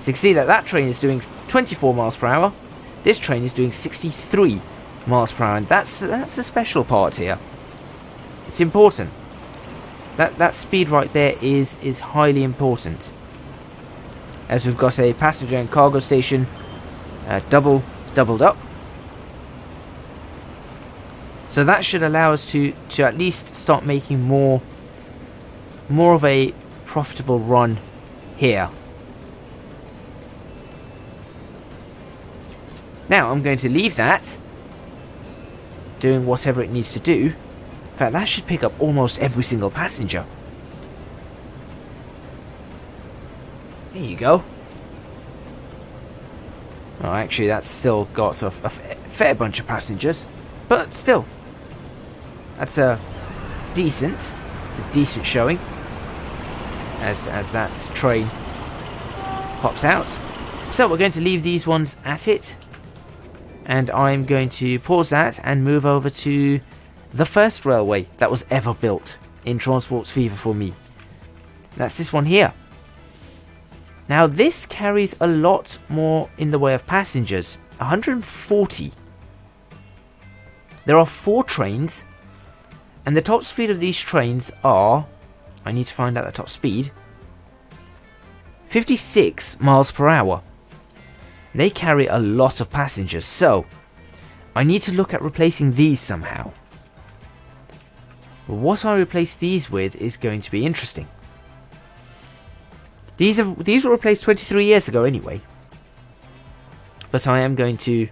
So you can see that train is doing 24 miles per hour. This train is doing 63 miles per hour, and that's a special part here. It's important. That speed right there is highly important. As we've got a passenger and cargo station doubled up. So that should allow us to at least start making more of a profitable run here. Now I'm going to leave that doing whatever it needs to do. In fact, that should pick up almost every single passenger. There you go. Oh, actually, that's still got a fair bunch of passengers, but still, that's a decent showing as that train pops out. So we're going to leave these ones at it. And I'm going to pause that and move over to the first railway that was ever built in Transport's Fever for me. That's this one here. Now this carries a lot more in the way of passengers. 140. There are 4 trains. And the top speed of these trains are... I need to find out the top speed. 56 miles per hour. They carry a lot of passengers. So, I need to look at replacing these somehow. What I replace these with is going to be interesting. These were replaced 23 years ago anyway. But I am going to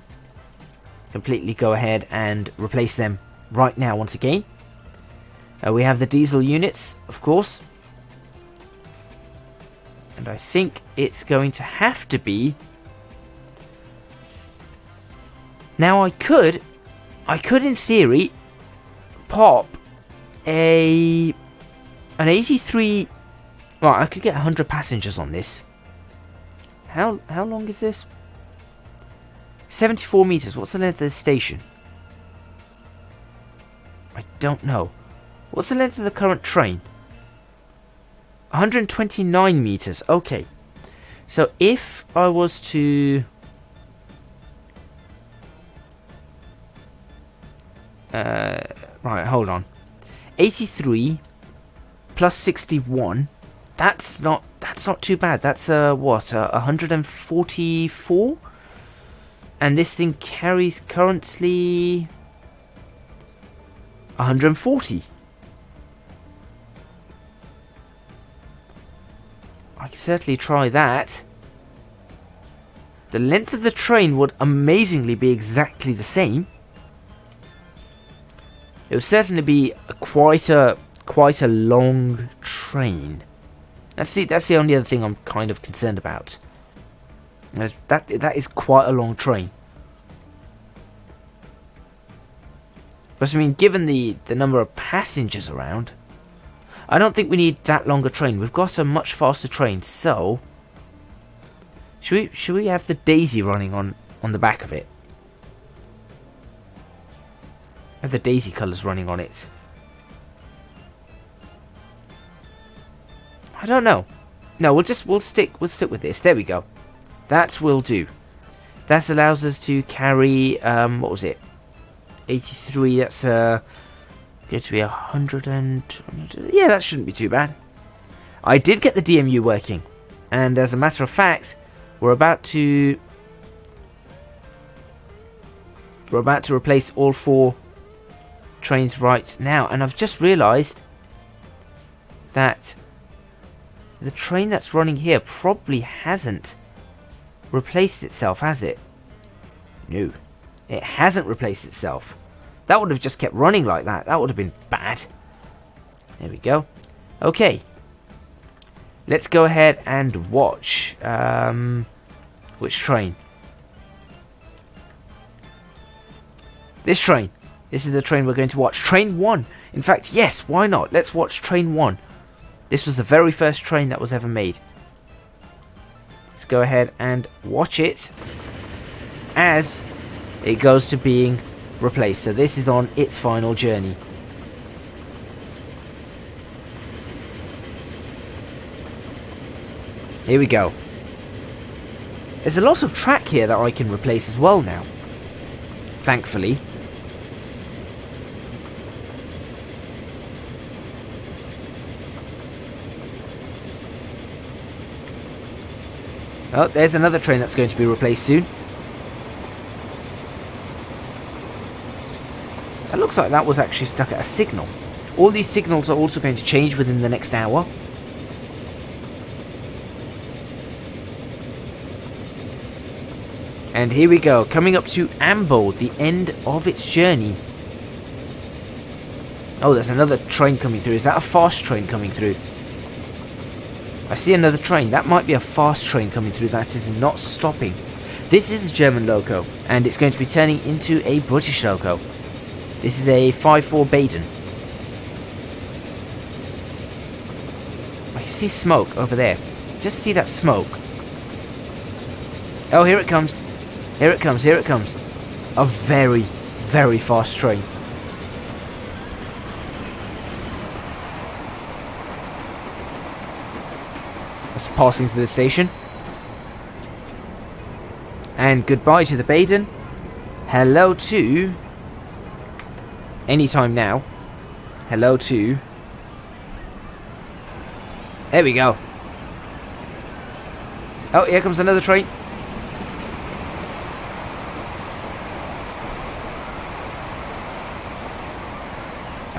completely go ahead and replace them right now once again. We have the diesel units, of course. And I think it's going to have to be... Now I could in theory pop an 83... Well, I could get 100 passengers on this. How long is this? 74 meters. What's the length of the station? I don't know. What's the length of the current train? 129 meters. Okay. So if I was to... right, hold on. 83 plus 61. That's not too bad. That's what, 144? And this thing carries currently 140. I can certainly try that. The length of the train would amazingly be exactly the same. It would certainly be quite a long train. That's the only other thing I'm kind of concerned about. That is quite a long train. But I mean, given the number of passengers around, I don't think we need that long a train. We've got a much faster train, so should we have the Daisy running on the back of it? Have the Daisy colours running on it? I don't know. No, we'll stick with this. There we go. That will do. That allows us to carry what was it? 83. That's going to be 100 and... Yeah, that shouldn't be too bad. I did get the DMU working, and as a matter of fact, we're about to replace all 4 trains right now, and I've just realised that the train that's running here probably hasn't replaced itself, has it? No, it hasn't replaced itself. That would have just kept running like that. That would have been bad. There we go. Okay. Let's go ahead and watch. Which train? This train. This is the train we're going to watch. Train 1. In fact, yes, why not? Let's watch Train 1. This was the very first train that was ever made. Let's go ahead and watch it as it goes to being replaced. So this is on its final journey. Here we go. There's a lot of track here that I can replace as well now, thankfully. Oh, there's another train that's going to be replaced soon. It looks like that was actually stuck at a signal. All these signals are also going to change within the next hour. And here we go, coming up to Ambo, the end of its journey. Oh, there's another train coming through. Is that a fast train coming through? I see another train. That might be a fast train coming through. That is not stopping. This is a German loco, and it's going to be turning into a British loco. This is a 5-4 Baden. I can see smoke over there. Just see that smoke. Oh, here it comes. Here it comes, here it comes. A very, very fast train. It's passing through the station. And goodbye to the Baden. Hello to... Anytime now. Hello to... There we go. Oh, here comes another train.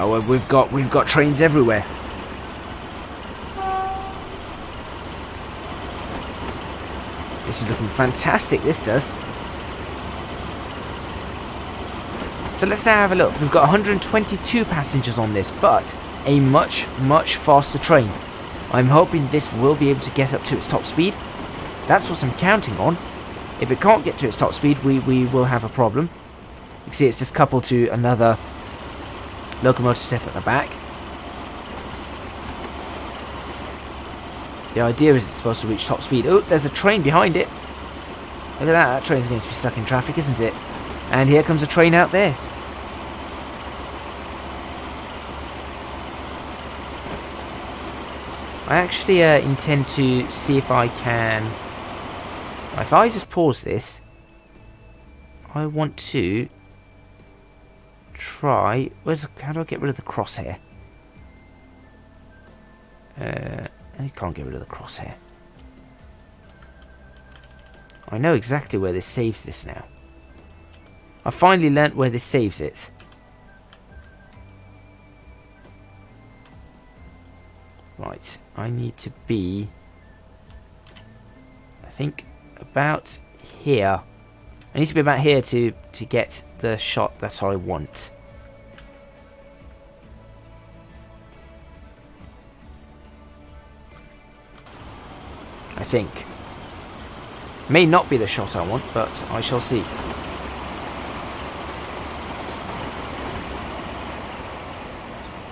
Oh, well, we've got trains everywhere. This is looking fantastic, this does. So let's now have a look. We've got 122 passengers on this, but a much, much faster train. I'm hoping this will be able to get up to its top speed. That's what I'm counting on. If it can't get to its top speed, we will have a problem. You can see it's just coupled to another locomotive set at the back. The idea is it's supposed to reach top speed. Oh, there's a train behind it. Look at that. That train's going to be stuck in traffic, isn't it? And here comes a train out there. I actually intend to see if I can... If I just pause this, I want to try... How do I get rid of the crosshair? I can't get rid of the crosshair. I know exactly where this saves this now. I finally learnt where this saves it. Right, I need to be, I think, about here. I need to be about here to get the shot that I want. I think. May not be the shot I want, but I shall see.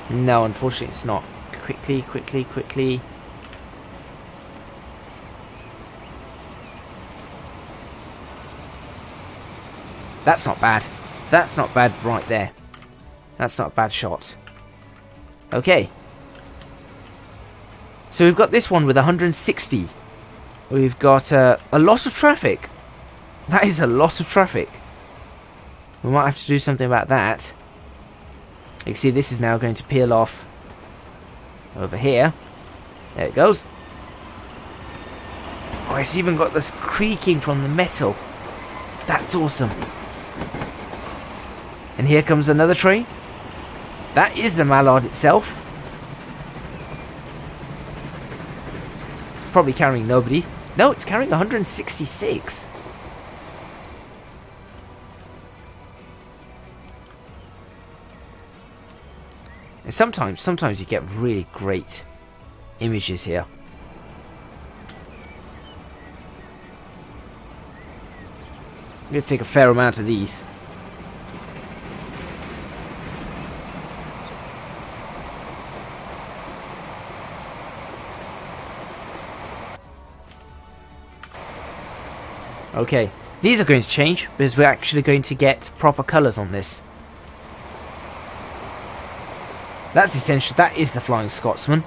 No, unfortunately it's not. Quickly, quickly, quickly. That's not bad. That's not bad right there. That's not a bad shot. Okay. So we've got this one with 160. We've got a lot of traffic. That is a lot of traffic. We might have to do something about that. You can see this is now going to peel off over here. There it goes. Oh, it's even got this creaking from the metal. That's awesome. And here comes another train. That is the Mallard itself. Probably carrying nobody. No, it's carrying 166. And sometimes you get really great images here. I'm going to take a fair amount of these. Okay, these are going to change because we're actually going to get proper colours on this. That's essential. That is the Flying Scotsman.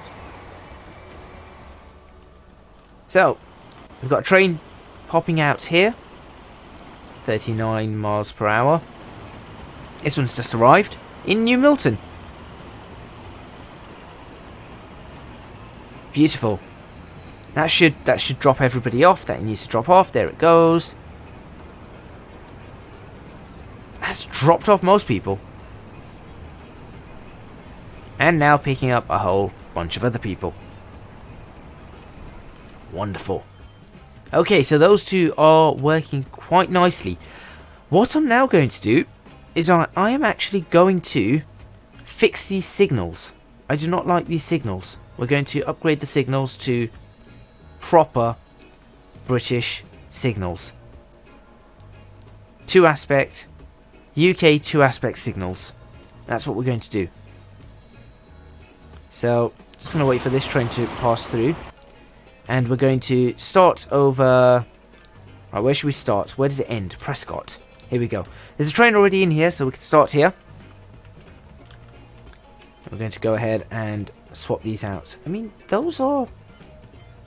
So, we've got a train popping out here. 39 miles per hour. This one's just arrived in New Milton. Beautiful. That should drop everybody off. That needs to drop off. There it goes. That's dropped off most people. And now picking up a whole bunch of other people. Wonderful. Okay, so those two are working quite nicely. What I'm now going to do is I am actually going to fix these signals. I do not like these signals. We're going to upgrade the signals to proper British signals. 2-aspect, UK 2-aspect signals. That's what we're going to do. So, just going to wait for this train to pass through. And we're going to start over Right, where should we start? Where does it end? Prescott. Here we go. There's a train already in here, so we can start here. We're going to go ahead and swap these out. I mean, those are...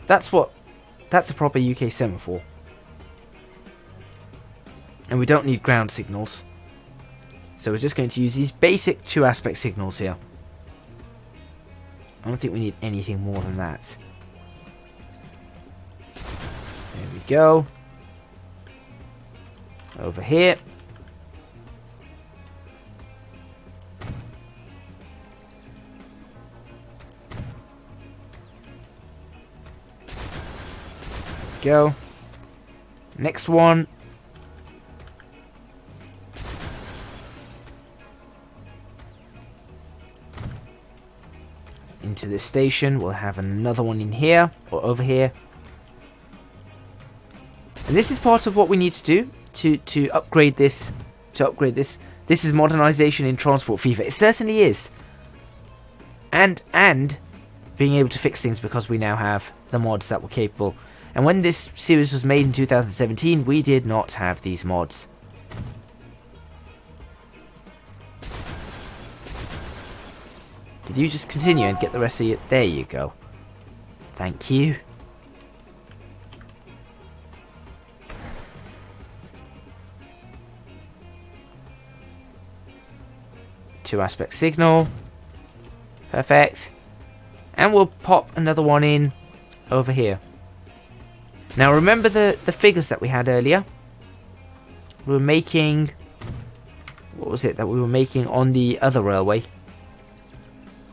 That's a proper UK semaphore. And we don't need ground signals. So we're just going to use these basic 2-aspect signals here. I don't think we need anything more than that. There we go. Over here. Go. Next one. Into this station. We'll have another one in here or over here. And this is part of what we need to do to upgrade this. This is modernization in Transport Fever. It certainly is. And being able to fix things because we now have the mods that were capable. And when this series was made in 2017, we did not have these mods. Did you just continue and get the rest of it? There you go. Thank you. Two-aspect signal. Perfect. And we'll pop another one in over here. Now remember the figures that we had earlier? We were making... What was it that we were making on the other railway?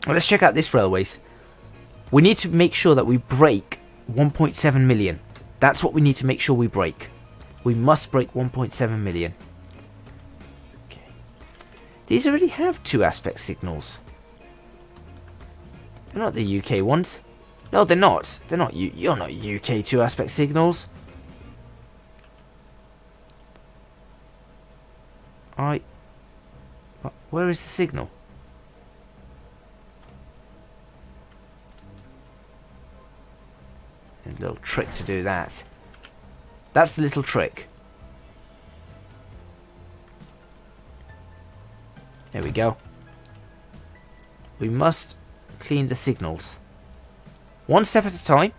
Well, let's check out this railways. We need to make sure that we break 1.7 million. That's what we need to make sure we break. We must break 1.7 million. Okay. These already have 2-aspect signals. They're not the UK ones. No, they're not. They're not. You're not UK 2-aspect signals. Where is the signal? A little trick to do that. That's the little trick. There we go. We must clean the signals. One step at a time.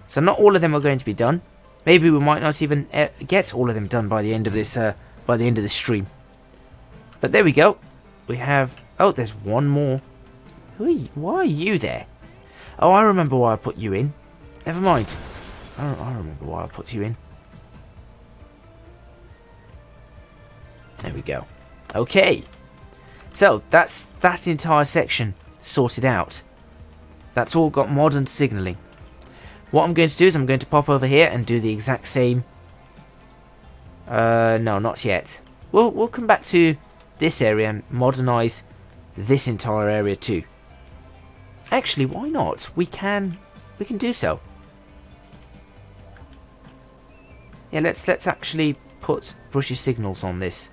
So not all of them are going to be done. Maybe we might not even get all of them done by the end of this stream. But there we go. We have... Oh, there's one more. Why are you there? Oh, I remember why I put you in. Never mind. I remember why I put you in. There we go. Okay. So, that's that entire section sorted out. That's all got modern signalling. What I'm going to do is I'm going to pop over here and do the exact same. No, not yet. We'll come back to this area and modernise this entire area too. Actually, why not? We can do so. Yeah, let's actually put brushy signals on this.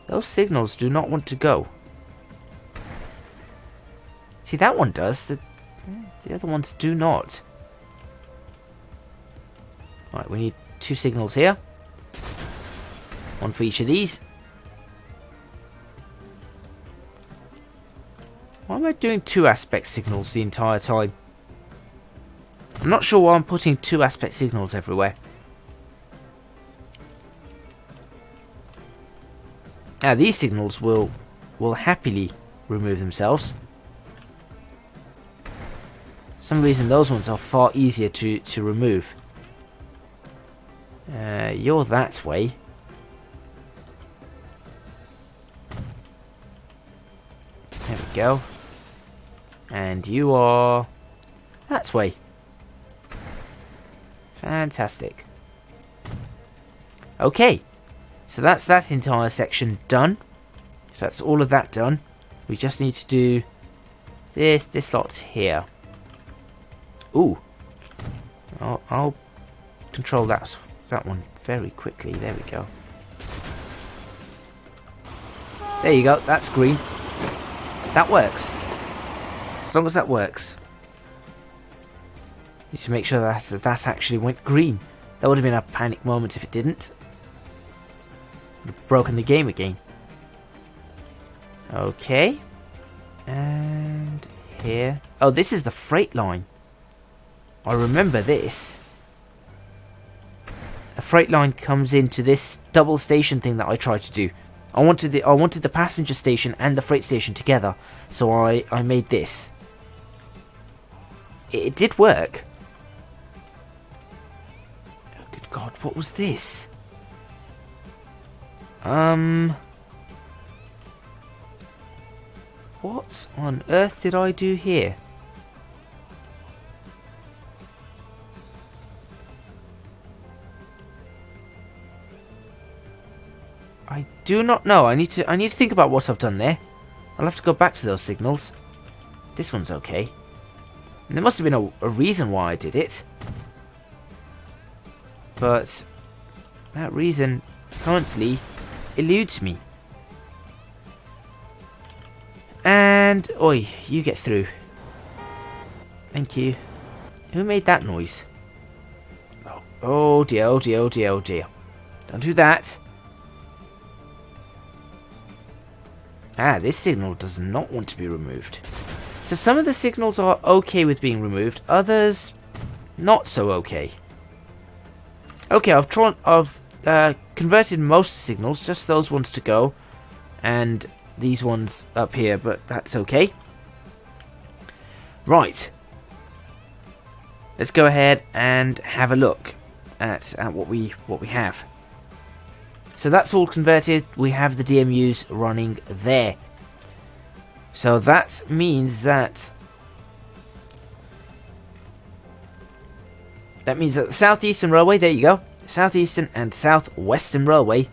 Those signals do not want to go. See, that one does. The other ones do not. Right, we need 2 signals here. One for each of these. Why am I doing 2-aspect signals the entire time? I'm not sure why I'm putting 2-aspect signals everywhere. Now these signals will happily remove themselves. For some reason those ones are far easier to remove. You're that way. There we go. And you are that way. Fantastic. Okay. So that's that entire section done. So that's all of that done. We just need to do this lot here. Ooh. I'll control that one very quickly. There we go. There you go. That's green. That works. As long as that works. Need to make sure that actually went green. That would have been a panic moment if it didn't. Would have broken the game again. Okay. And here. Oh, this is the freight line. I remember this. A freight line comes into this double station thing that I tried to do. I wanted the passenger station and the freight station together, so I made this. It did work. Oh, good God, what was this? What on earth did I do here? I do not know. I need to think about what I've done there. I'll have to go back to those signals. This one's okay. And there must have been a reason why I did it. But that reason currently eludes me. And oi, you get through. Thank you. Who made that noise? Oh dear, oh dear, oh dear, oh dear. Don't do that. Ah, this signal does not want to be removed. So some of the signals are okay with being removed, others not so okay. Okay, I've converted most signals, just those ones to go, and these ones up here, but that's okay. Right. Let's go ahead and have a look at what we have. So that's all converted. We have the DMUs running there. So that means that the Southeastern Railway, there you go, Southeastern and Southwestern Railway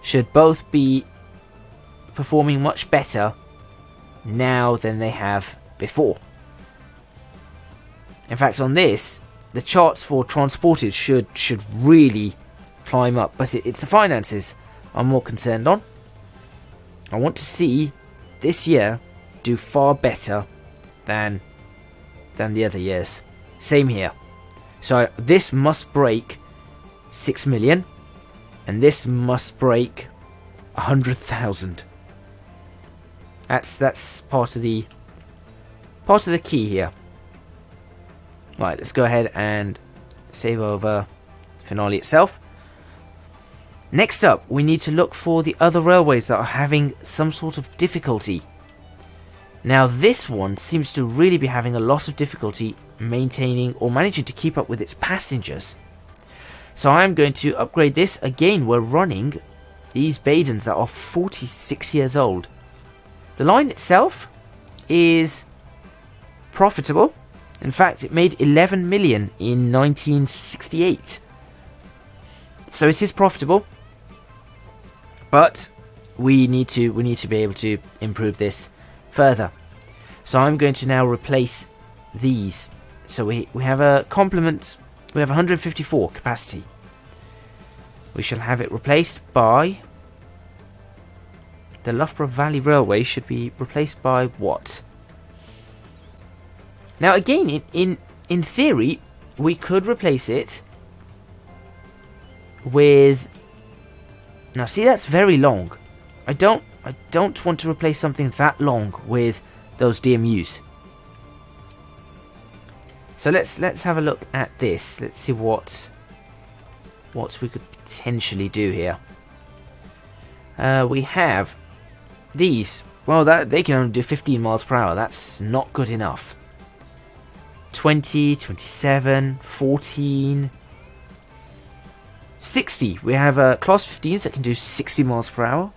should both be performing much better now than they have before. In fact, on this, the charts for transported should really climb up, but it's the finances I'm more concerned on. I want to see this year do far better than the other years. Same here. So this must break 6 million, and this must break 100,000. That's part of the key here. Right, let's go ahead and save over Finale itself. Next up, we need to look for the other railways that are having some sort of difficulty. Now, this one seems to really be having a lot of difficulty maintaining or managing to keep up with its passengers. So I'm going to upgrade this. Again, we're running these Badens that are 46 years old. The line itself is profitable. In fact, it made 11 million in 1968. So it is profitable. But we need to be able to improve this further. So I'm going to now replace these. So we have a complement. We have 154 capacity. We shall have it replaced by the Loughborough Valley Railway. Should be replaced by what? Now again, in theory, we could replace it with. Now see, that's very long. I don't want to replace something that long with those DMUs. So let's have a look at this. Let's see what we could potentially do here. We have these. Well, they can only do 15 miles per hour. That's not good enough. 20, 27, 14, 60. We have class 15s that can do 60 miles per hour.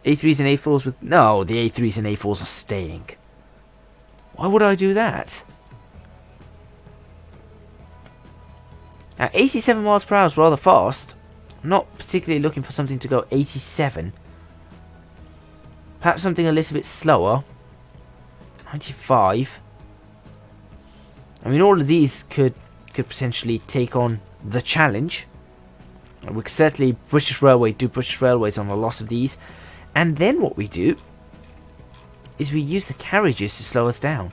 A3s and A4s with... No, the A3s and A4s are staying. Why would I do that? Now, 87 miles per hour is rather fast. I'm not particularly looking for something to go 87. Perhaps something a little bit slower. 95. I mean, all of these could potentially take on the challenge. We could certainly British Railways on a lot of these. And then what we do is we use the carriages to slow us down.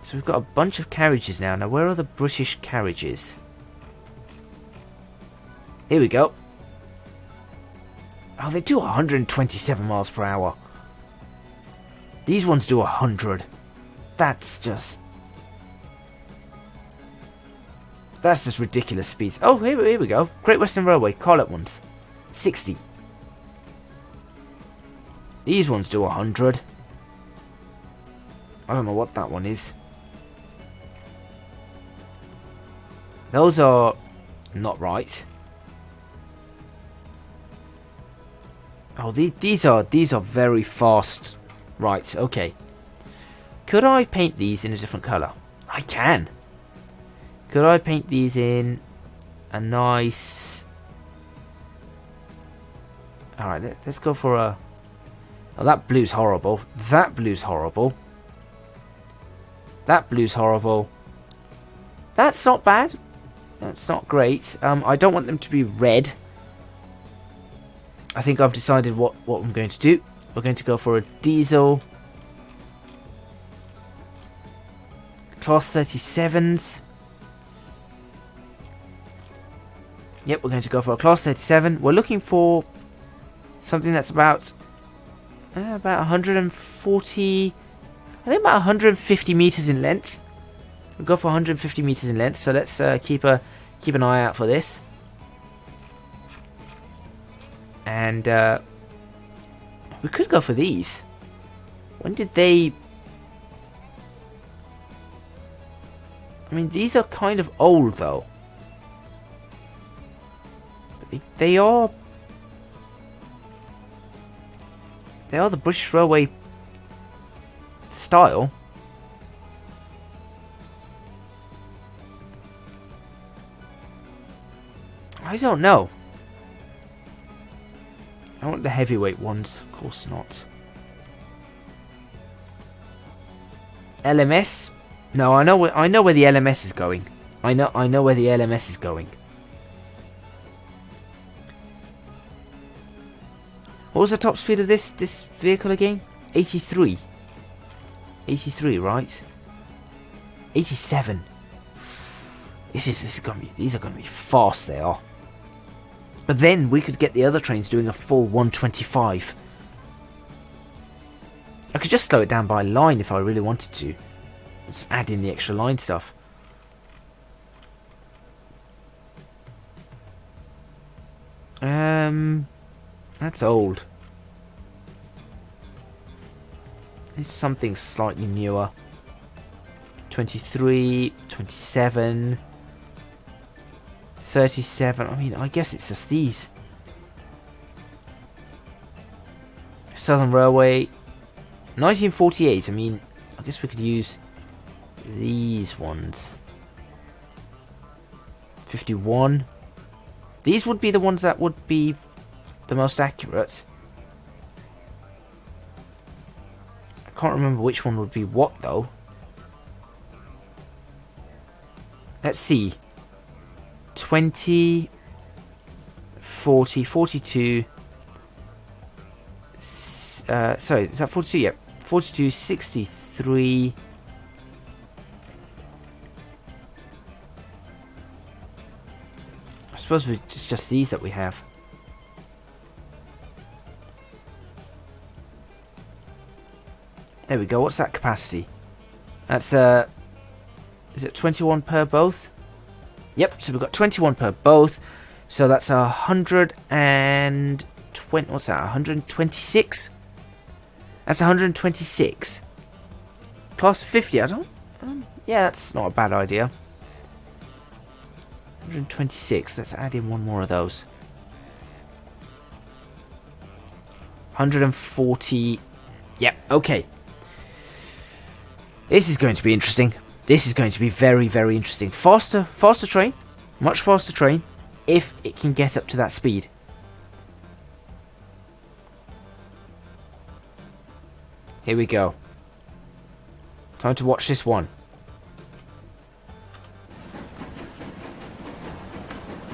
So we've got a bunch of carriages now. Now, where are the British carriages? Here we go. Oh, they do 127 miles per hour. These ones do 100. That's just ridiculous speeds. Oh, here we go. Great Western Railway, Carlet ones. 60. These ones do 100. I don't know what that one is. Those are not right. Oh, these are very fast. Right, okay. Could I paint these in a different colour? I can. Could I paint these in a nice... Alright, let's go for a... Oh, that blue's horrible. That blue's horrible. That blue's horrible. That's not bad. That's not great. I don't want them to be red. I think I've decided what I'm going to do. We're going to go for a diesel. Class 37s. Yep, we're going to go for a Class 37. We're looking for something that's about 140... I think about 150 meters in length. We'll go for 150 meters in length. So let's keep an eye out for this. And we could go for these. When did they... I mean, these are kind of old, though. But they are the British Railway style. I don't know. I want the heavyweight ones. Of course not. LMS? No, I know where the LMS is going. I know where the LMS is going. What was the top speed of this vehicle again? 83. 83, right? 87. These are gonna be fast. They are. But then we could get the other trains doing a full 125. I could just slow it down by line if I really wanted to. Let's add in the extra line stuff. That's old. It's something slightly newer. 23, 27, 37. I mean, I guess it's just these. Southern Railway. 1948. I mean, I guess we could use these ones. 51. These would be the ones that would be the most accurate. I can't remember which one would be what, though. Let's see. 20, 40, 42. Sorry, is that 42? Yep. 42, 63. I suppose it's just these that we have. There we go. What's that capacity? That's is it 21 per both? Yep. So we've got 21 per both. So that's 120. What's that? 126. That's 126. Class 50. I don't. Yeah, that's not a bad idea. 126. Let's add in one more of those. 140. Yep. Okay. This is going to be interesting. This is going to be very, very interesting. Faster train. Much faster train. If it can get up to that speed. Here we go. Time to watch this one.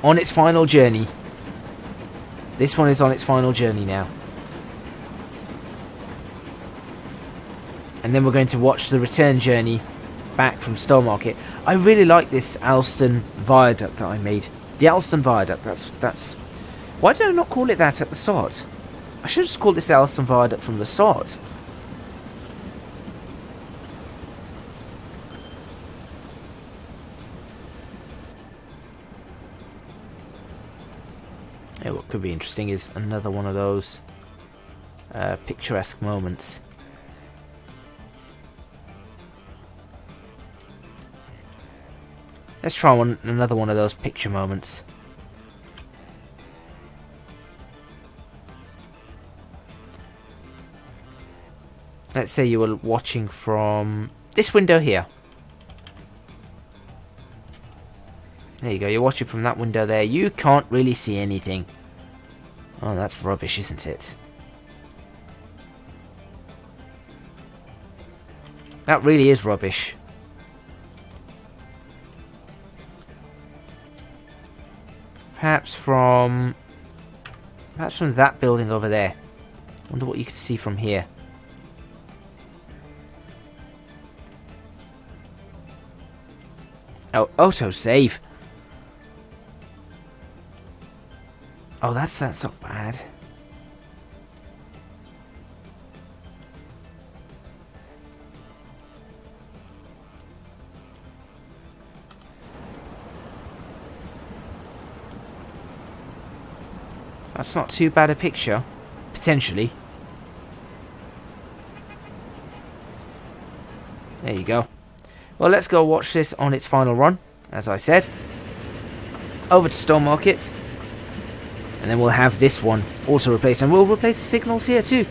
On its final journey. This one is on its final journey now. and then we're going to watch the return journey back from Stowmarket. I really like this Alston Viaduct that I made. The Alston Viaduct, that's... Why did I not call it that at the start? I should have just called this Alston Viaduct from the start. Yeah, what could be interesting is another one of those picturesque moments. Let's try another one of those picture moments. Let's say you were watching from this window here. There you go, you're watching from that window there. You can't really see anything. Oh, that's rubbish, isn't it? That really is rubbish. Perhaps from that building over there. Wonder what you can see from here. Oh, autosave. Oh, that's not bad. That's not too bad a picture, potentially. There you go. Well, let's go watch this on its final run, as I said. Over to Stowmarket. And then we'll have this one also replaced. And we'll replace the signals here too.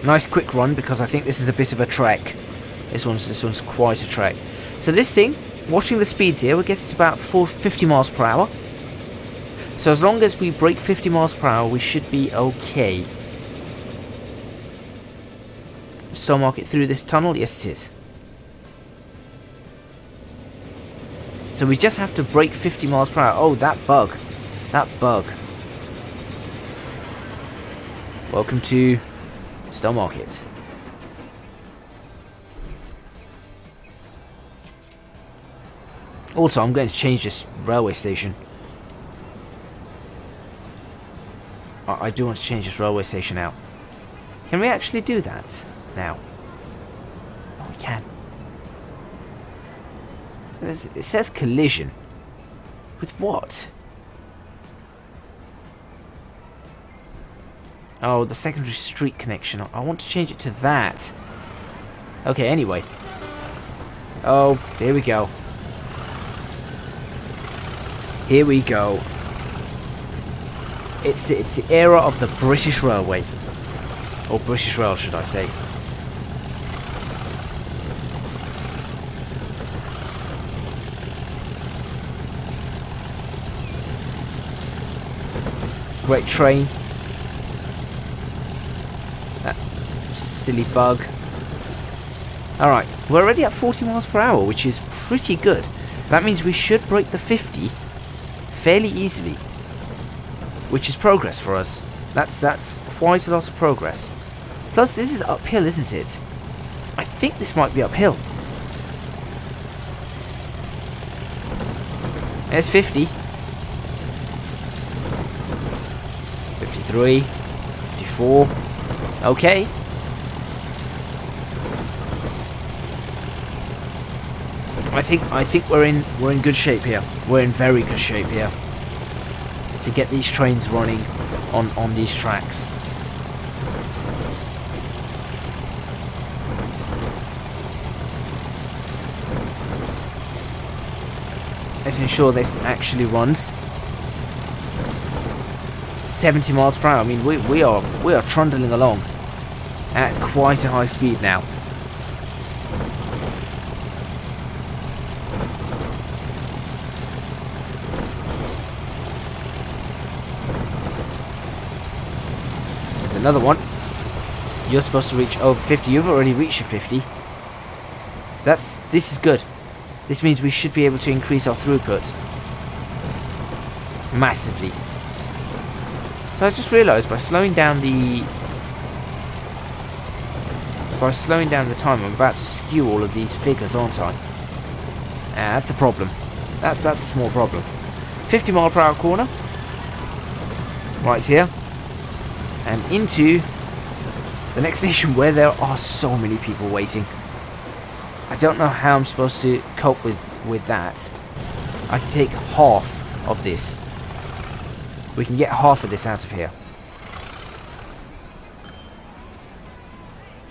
Nice quick run, because I think this is a bit of a trek. This one's quite a trek. So this thing, watching the speeds here, we get to about 50 miles per hour. So as long as we break 50 miles per hour, we should be okay. Stowmarket through this tunnel? Yes, it is. So we just have to break 50 miles per hour. Oh, that bug. That bug. Welcome to Stowmarket. Also, I'm going to change this railway station. I do want to change this railway station out. Can we actually do that now? Oh, we can. It says collision. With what? Oh, the secondary street connection. I want to change it to that. Okay, anyway. Oh, here we go. Here we go. It's the era of the British Railway. Or British Rail, should I say. Great train. That silly bug. Alright, we're already at 40 miles per hour, which is pretty good. That means we should break the 50 fairly easily. Which is progress for us. That's quite a lot of progress. Plus, this is uphill, isn't it? I think this might be uphill. There's 50. 53, 54. Okay. I think we're in good shape here. We're in very good shape here to get these trains running on these tracks. Let's ensure this actually runs. 70 miles per hour. I mean, we are trundling along at quite a high speed now. There's another one. You're supposed to reach over 50. You've already reached your 50. This is good. This means we should be able to increase our throughput massively. So I just realised by slowing down the time, I'm about to skew all of these figures, aren't I? That's a problem. That's a small problem. 50 mile per hour corner. Right here. And into the next station where there are so many people waiting. I don't know how I'm supposed to cope with that. I can take half of this. We can get half of this out of here.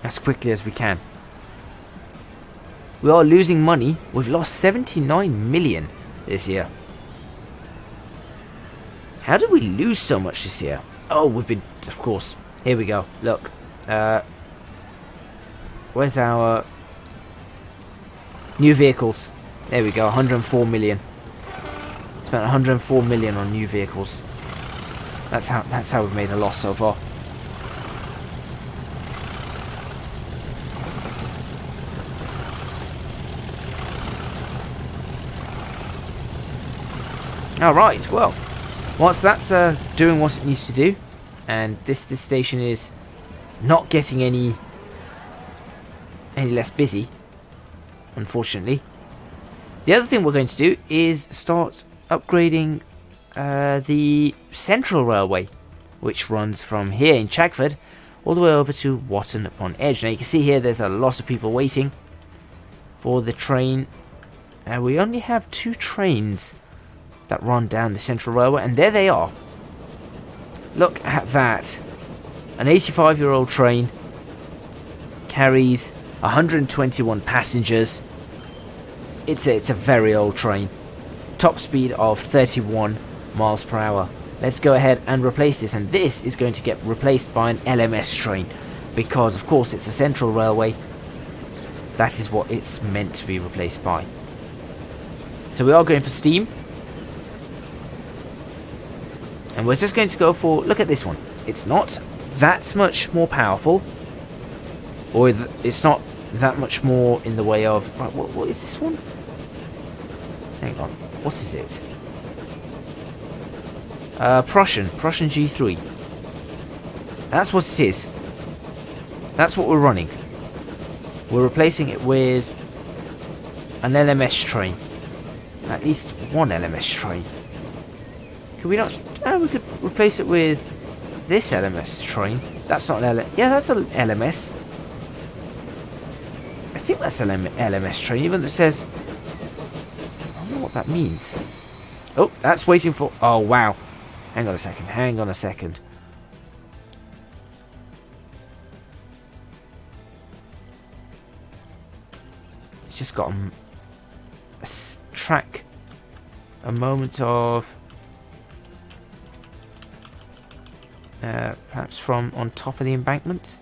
As quickly as we can. We are losing money. We've lost 79 million this year. How did we lose so much this year? Oh, we've been... Of course. Here we go. Look. Where's our... new vehicles? There we go. 104 million. Spent 104 million on new vehicles. That's how we've made a loss so far. Alright, well, once that's doing what it needs to do, and this station is not getting any less busy, unfortunately, the other thing we're going to do is start upgrading the Central Railway, which runs from here in Chagford all the way over to Watton upon Edge. Now you can see here there's a lot of people waiting for the train. We only have 2 trains that run down the Central Railway, and there they are. Look at that. An 85-year-old train carries 121 passengers. It's a very old train. Top speed of 31 miles per hour. Let's go ahead and replace this, and this is going to get replaced by an LMS train because of course it's a Central Railway. That is what it's meant to be replaced by. So we are going for steam. And we're just going to go for... Look at this one. It's not that much more powerful. Or it's not that much more in the way of... Right, what is this one? Hang on. What is it? Prussian G3. That's what it is. That's what we're running. We're replacing it with an LMS train. At least one LMS train. Could we not... Oh, we could replace it with this LMS train. That's not an LMS. Yeah, that's an LMS. I think that's an LMS train, even though it says... I don't know what that means. Oh, that's waiting for... Oh, wow. Hang on a second. Hang on a second. It's just got a track. A moment of... perhaps from on top of the embankment.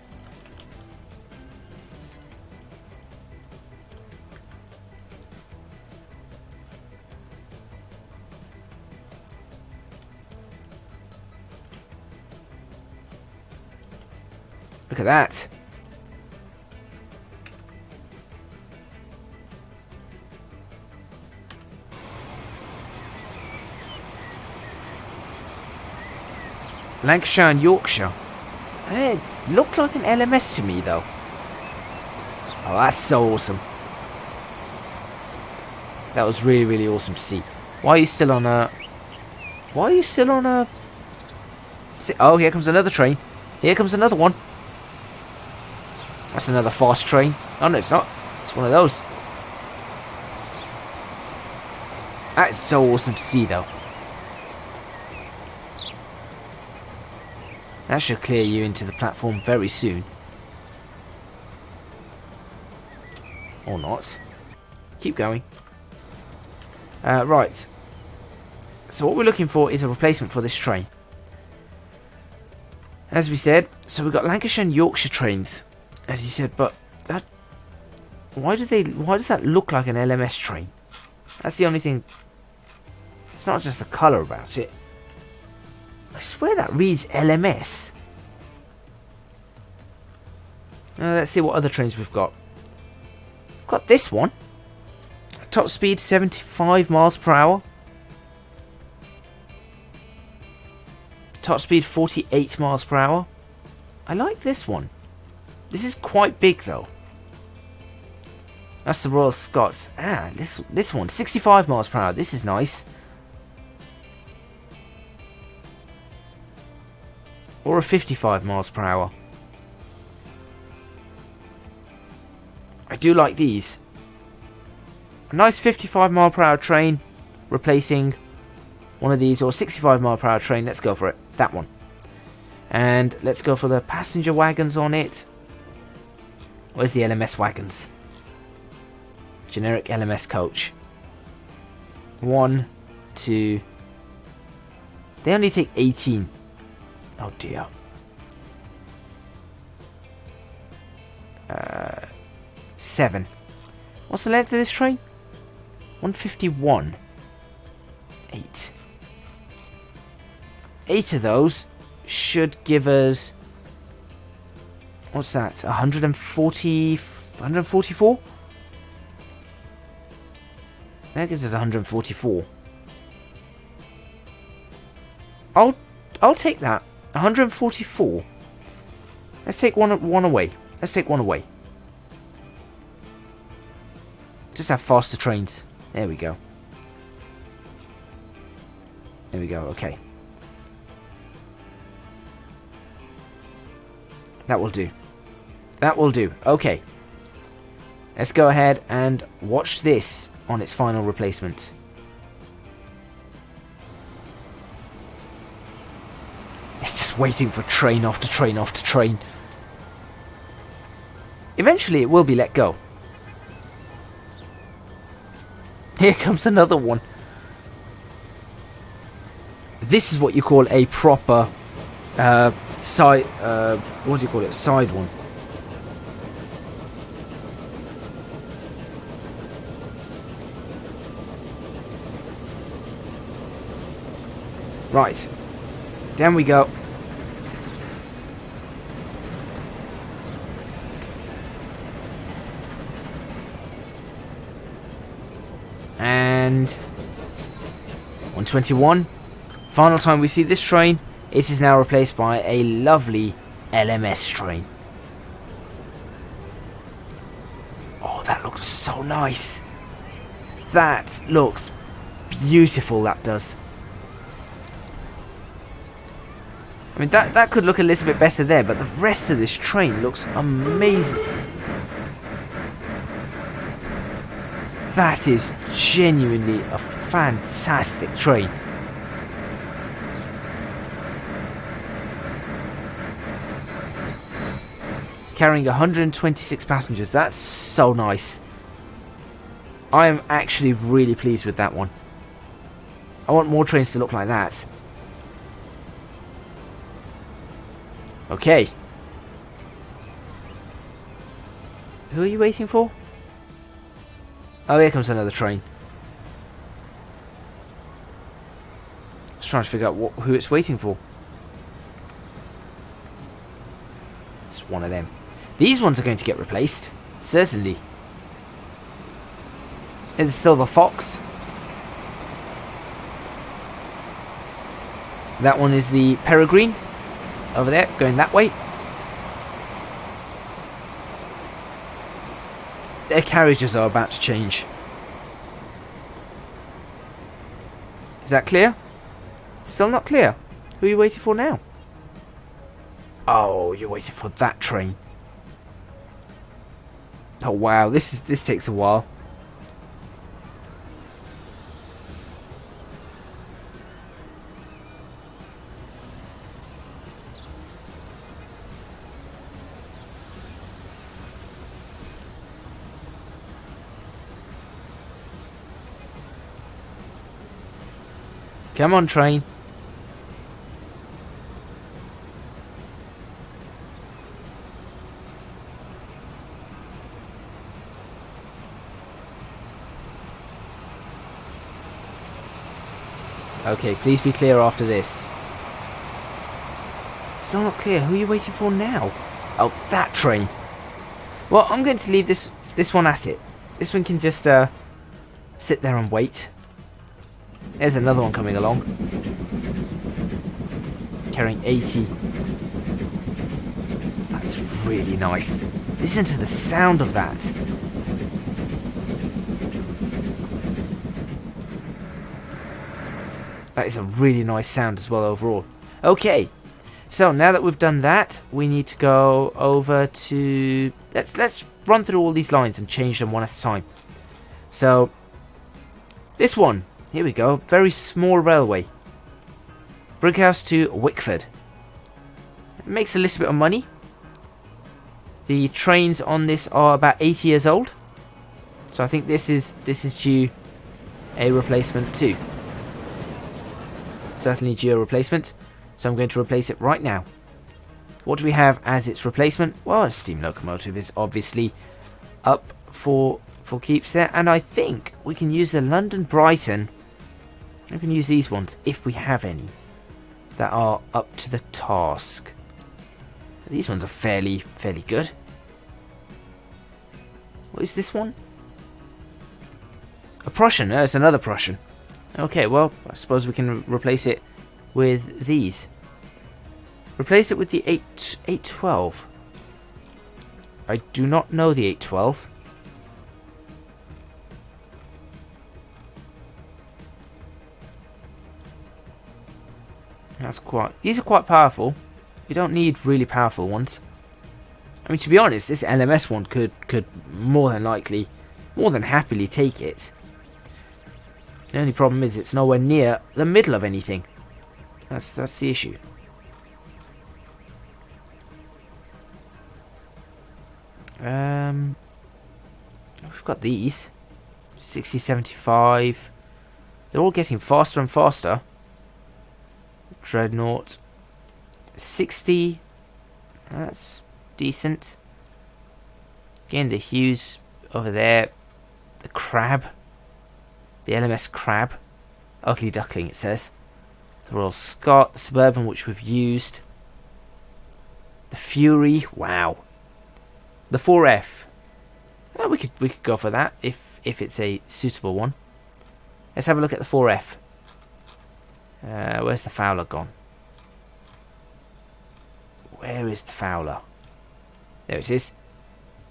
Look at that. Lancashire and Yorkshire. It looked like an LMS to me, though. Oh, that's so awesome. That was really, really awesome to see. Why are you still on a... Why are you still on a... Oh, here comes another train. Here comes another one. That's another fast train. Oh, no, it's not. It's one of those. That is so awesome to see, though. That should clear you into the platform very soon. Or not. Keep going. Right. So what we're looking for is a replacement for this train. As we said, so we've got Lancashire and Yorkshire trains. As you said, but that... why does that look like an LMS train? That's the only thing... It's not just the colour about it. I swear that reads LMS. Let's see what other trains we've got. We've got this one. Top speed 75 miles per hour. Top speed 48 miles per hour. I like this one. This is quite big though. That's the Royal Scots. Ah, this one, 65 miles per hour. This is nice. Or a 55 miles per hour. I do like these. A nice 55 mile per hour train replacing one of these, or 65 mile per hour train. Let's go for it. That one. And let's go for the passenger wagons on it. Where's the LMS wagons? Generic LMS coach. 1, 2. They only take 18. Oh dear. 7. What's the length of this train? 151. 8. 8 of those should give us... What's that? 144? That gives us 144. I'll take that. 144. Let's take one away. Let's take one away. Just have faster trains. There we go. There we go. Okay. That will do. That will do. Okay. Let's go ahead and watch this on its final replacement. It's just waiting for train after train after train. Eventually it will be let go. Here comes another one. This is what you call a proper side, what do you call it? Side one. Right. Down we go. And 121. Final time we see this train. It is now replaced by a lovely LMS train. Oh, that looks so nice. That looks beautiful, that does. I mean, that could look a little bit better there, but the rest of this train looks amazing. That is genuinely a fantastic train. Carrying 126 passengers. That's so nice. I am actually really pleased with that one. I want more trains to look like that. Okay. Who are you waiting for? Oh, here comes another train. Just trying to figure out who it's waiting for. It's one of them. These ones are going to get replaced. Certainly. There's a Silver Fox. That one is the Peregrine. Over there, going that way. Their carriages are about to change. Is that clear? Still not clear. Who are you waiting for now? Oh, you're waiting for that train. Oh wow, this takes a while. Come on, train. Okay, please be clear after this. Still not clear. Who are you waiting for now? Oh, that train. Well, I'm going to leave this one at it. This one can just sit there and wait. There's another one coming along. carrying 80. That's really nice. Listen to the sound of that. That is a really nice sound as well overall. Okay, so now that we've done that, we need to go over to... Let's run through all these lines and change them one at a time. So, this one, here we go, very small railway. Brighouse to Wickford. It makes a little bit of money. The trains on this are about 80 years old, so I think this is due a replacement too. Certainly due a replacement, so I'm going to replace it right now. What do we have as its replacement? Well, a steam locomotive is obviously up for keeps there, and I think we can use the London Brighton. We can use these ones if we have any that are up to the task. These ones are fairly good. What is this one? A Prussian. Oh, it's another Prussian. Okay, well, I suppose we can replace it with these. Replace it with the 812. I do not know the 812. That's quite... These are quite powerful. We don't need really powerful ones. I mean, to be honest, this LMS one could more than happily take it. The only problem is it's nowhere near the middle of anything. That's the issue. We've got these 60, 75. They're all getting faster and faster. Dreadnought 60. That's decent. Again, the Hughes over there. The Crab. The LMS Crab. Ugly Duckling, it says. The Royal Scot. The Suburban, which we've used. The Fury. Wow. The 4F. Well, we could go for that if it's a suitable one. Let's have a look at the 4F. Where's the Fowler gone? Where is the Fowler? There it is.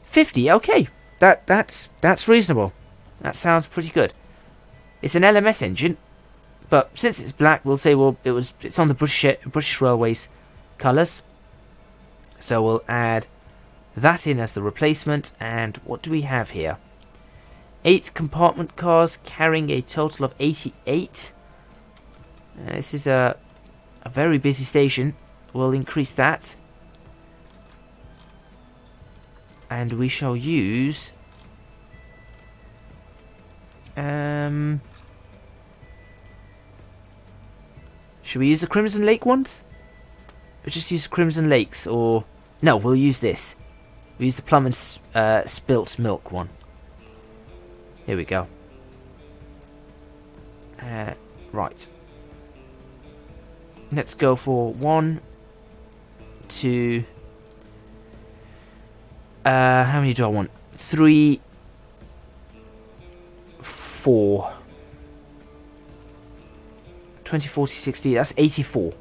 50. Okay, that's reasonable. That sounds pretty good. It's an LMS engine, but since it's black, we'll say it's on the British Railways colours. So we'll add that in as the replacement. And what do we have here? 8 compartment cars carrying a total of 88. This is a very busy station. We'll increase that. And we shall use... should we use the Crimson Lake ones? Or just use Crimson Lakes, or... No, we'll use this. We'll use the Plum and Spilt Milk one. Here we go. Right. Let's go for 1, 2... how many do I want? 3, 4... 20, 40, 60, that's 84.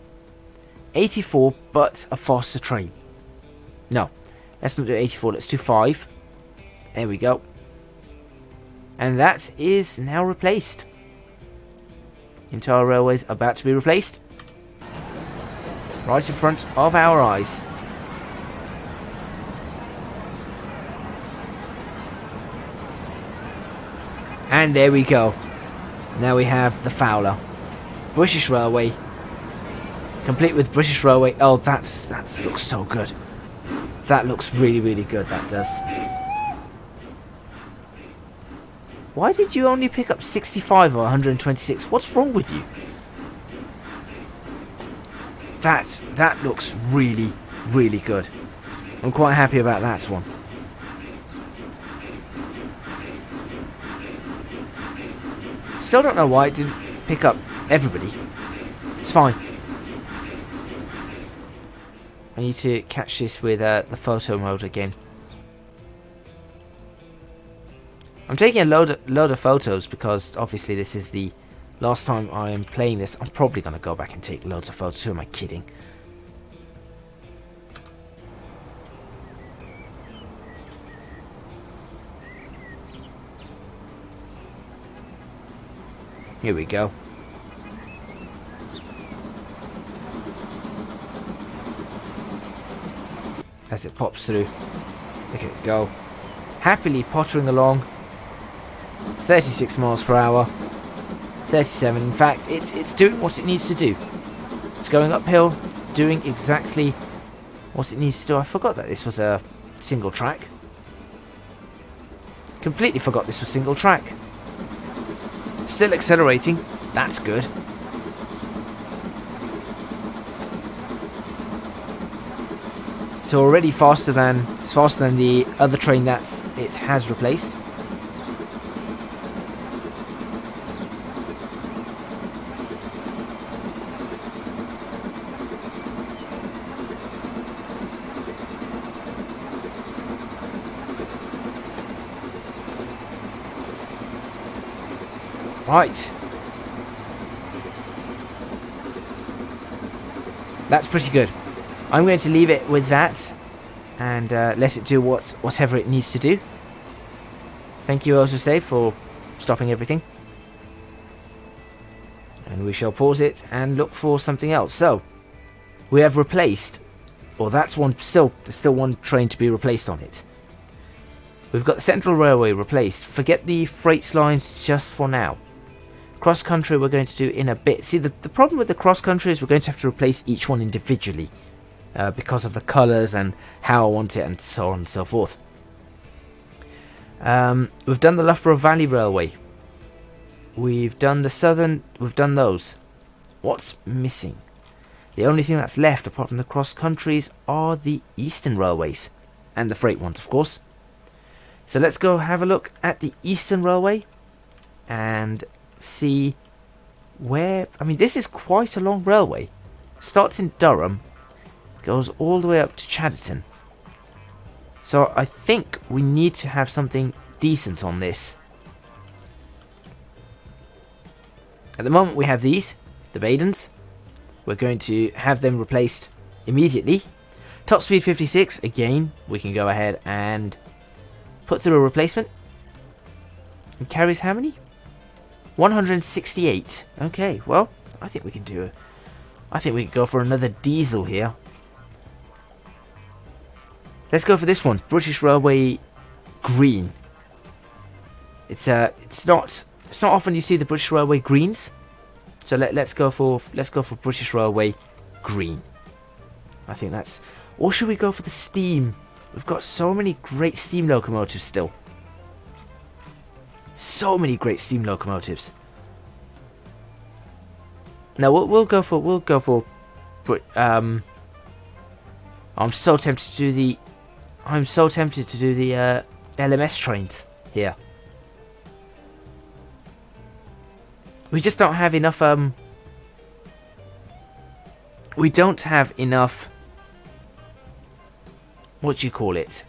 84, but a faster train. No, let's not do 84, let's do 5. There we go. And that is now replaced. Entire railways about to be replaced. Right in front of our eyes. And there we go. Now we have the Fowler. British Railway. Complete with British Railway. Oh, that looks so good. That looks really, really good, that does. Why did you only pick up 65 or 126? What's wrong with you? That looks really, really good. I'm quite happy about that one. Still don't know why it didn't pick up everybody. It's fine. I need to catch this with the photo mode again. I'm taking a load of photos because obviously this is the last time I am playing this. I'm probably going to go back and take loads of photos. Who am I kidding? Here we go. As it pops through. Look at it go. Happily pottering along. 36 miles per hour. 37. In fact, it's doing what it needs to do. It's going uphill, doing exactly what it needs to do. I forgot that this was a single track. Completely forgot this was single track. Still accelerating. That's good. So already faster than the other train that it has replaced. Right. That's pretty good. I'm going to leave it with that and let it do whatever it needs to do. Thank you, Autosave, for stopping everything. And we shall pause it and look for something else. So, we have replaced, or that's one still one train to be replaced on it. We've got the Central Railway replaced. Forget the freight lines just for now. Cross country we're going to do in a bit. See, the problem with the cross country is we're going to have to replace each one individually because of the colours and how I want it and so on and so forth. We've done the Loughborough Valley Railway. We've done the Southern. We've done those. What's missing? The only thing that's left apart from the cross countries are the Eastern Railways and the freight ones, of course. So let's go have a look at the Eastern Railway and see where. I mean, this is quite a long railway. Starts in Durham, goes all the way up to Chadderton. So I think we need to have something decent on this. At the moment we have these, the Badens. We're going to have them replaced immediately. Top speed 56, again, we can go ahead and put through a replacement. It carries how many? 168. Okay, well, I think we can do it. I think we can go for another diesel here. Let's go for this one, British Railway Green. It's not often you see the British Railway Greens, so let's go for British Railway Green. I think that's. Or should we go for the steam? We've got so many great steam locomotives still. So many great steam locomotives. No, we'll go for. I'm so tempted to do the. LMS trains here. We just don't have enough. We don't have enough. What do you call it?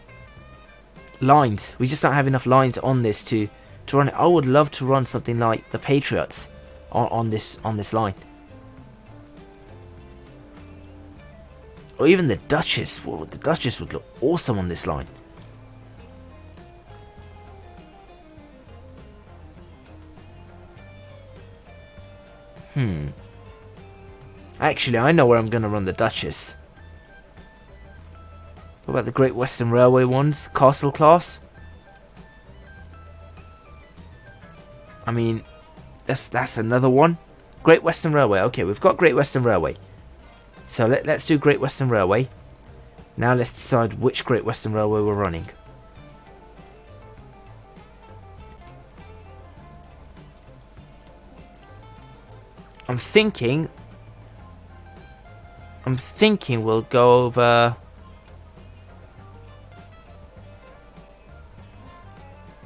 Lines. We just don't have enough lines on this to run it. I would love to run something like the Patriots on this line, or even the Duchess. Well, the Duchess would look awesome on this line. Actually, I know where I'm going to run the Duchess. What about the Great Western Railway ones? Castle class? I mean, that's another one. Great Western Railway. Okay, we've got Great Western Railway. So let's do Great Western Railway. Now let's decide which Great Western Railway we're running. I'm thinking we'll go over.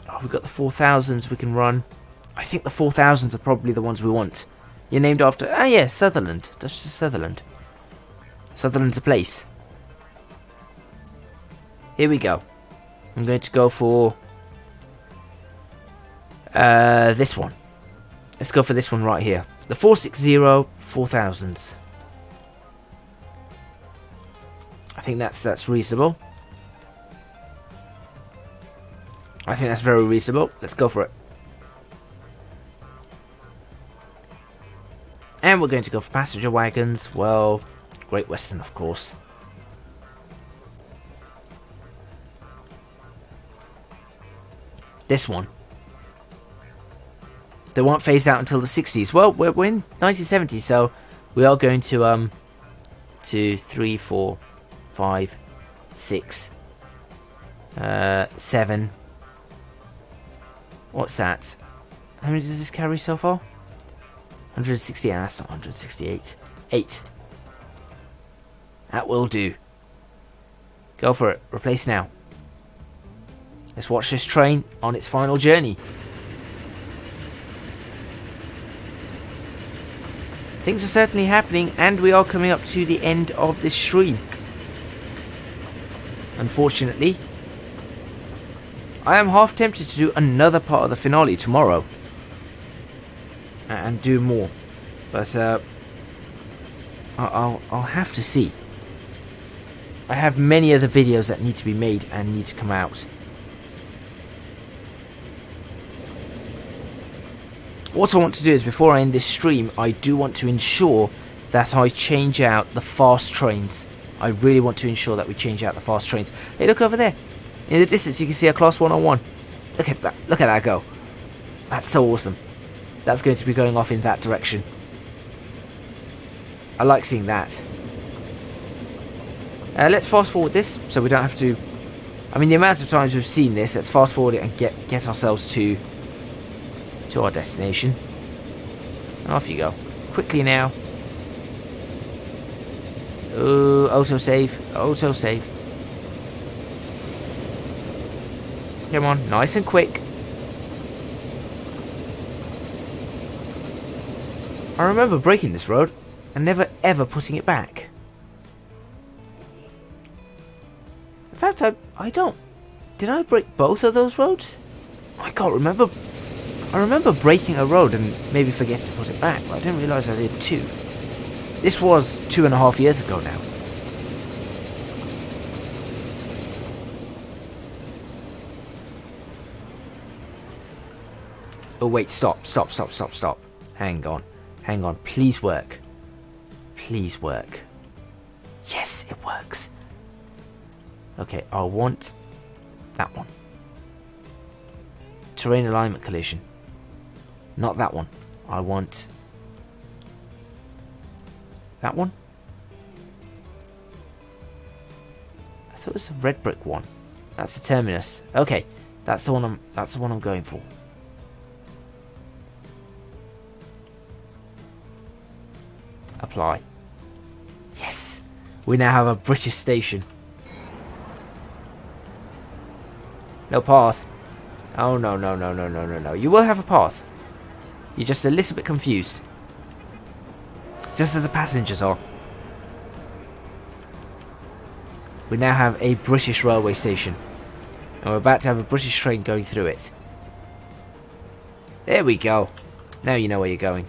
Oh, we've got the 4000s we can run. I think the 4000s are probably the ones we want. You're named after. Ah, yeah, Sutherland. Duchess of Sutherland. Sutherland's a place. Here we go. I'm going to go for this one. Let's go for this one right here. The 460 4000s. I think that's reasonable. I think that's very reasonable. Let's go for it. And we're going to go for passenger wagons. Well, Great Western, of course. This one. They won't phase out until the 60s. Well, we're in 1970, so we are going to 2, 3, 4, 5, 6, 7. What's that? How many does this carry so far? 168. That's not 168. 8. That will do. Go for it. Replace now. Let's watch this train on its final journey. Things are certainly happening, and we are coming up to the end of this stream. Unfortunately, I am half tempted to do another part of the finale tomorrow. And do more. But, I'll have to see. I have many other videos that need to be made and need to come out. What I want to do is, before I end this stream, I do want to ensure that I change out the fast trains. I really want to ensure that we change out the fast trains. Hey, look over there. In the distance, you can see a Class 101. Look at that. Look at that go. That's so awesome. That's going to be going off in that direction. I like seeing that. Let's fast forward this, so we don't have to... I mean, the amount of times we've seen this, let's fast forward it and get ourselves to our destination. And off you go. Quickly now. Oh, autosave. Autosave. Come on, nice and quick. I remember breaking this road and never ever putting it back. In fact, I don't... Did I break both of those roads? I can't remember. I remember breaking a road and maybe forgetting to put it back, but I didn't realise I did two. This was 2.5 years ago now. Oh wait, stop. Hang on, please work. Please work. Yes, it works. Okay, I want that one. Terrain alignment collision. Not that one. I want that one. I thought it was the red brick one. That's the terminus. Okay, that's the one I'm going for. Apply. Yes, we now have a British station. No path. Oh no. You will have a path. You're just a little bit confused. Just as the passengers are. We now have a British railway station. And we're about to have a British train going through it. There we go. Now you know where you're going.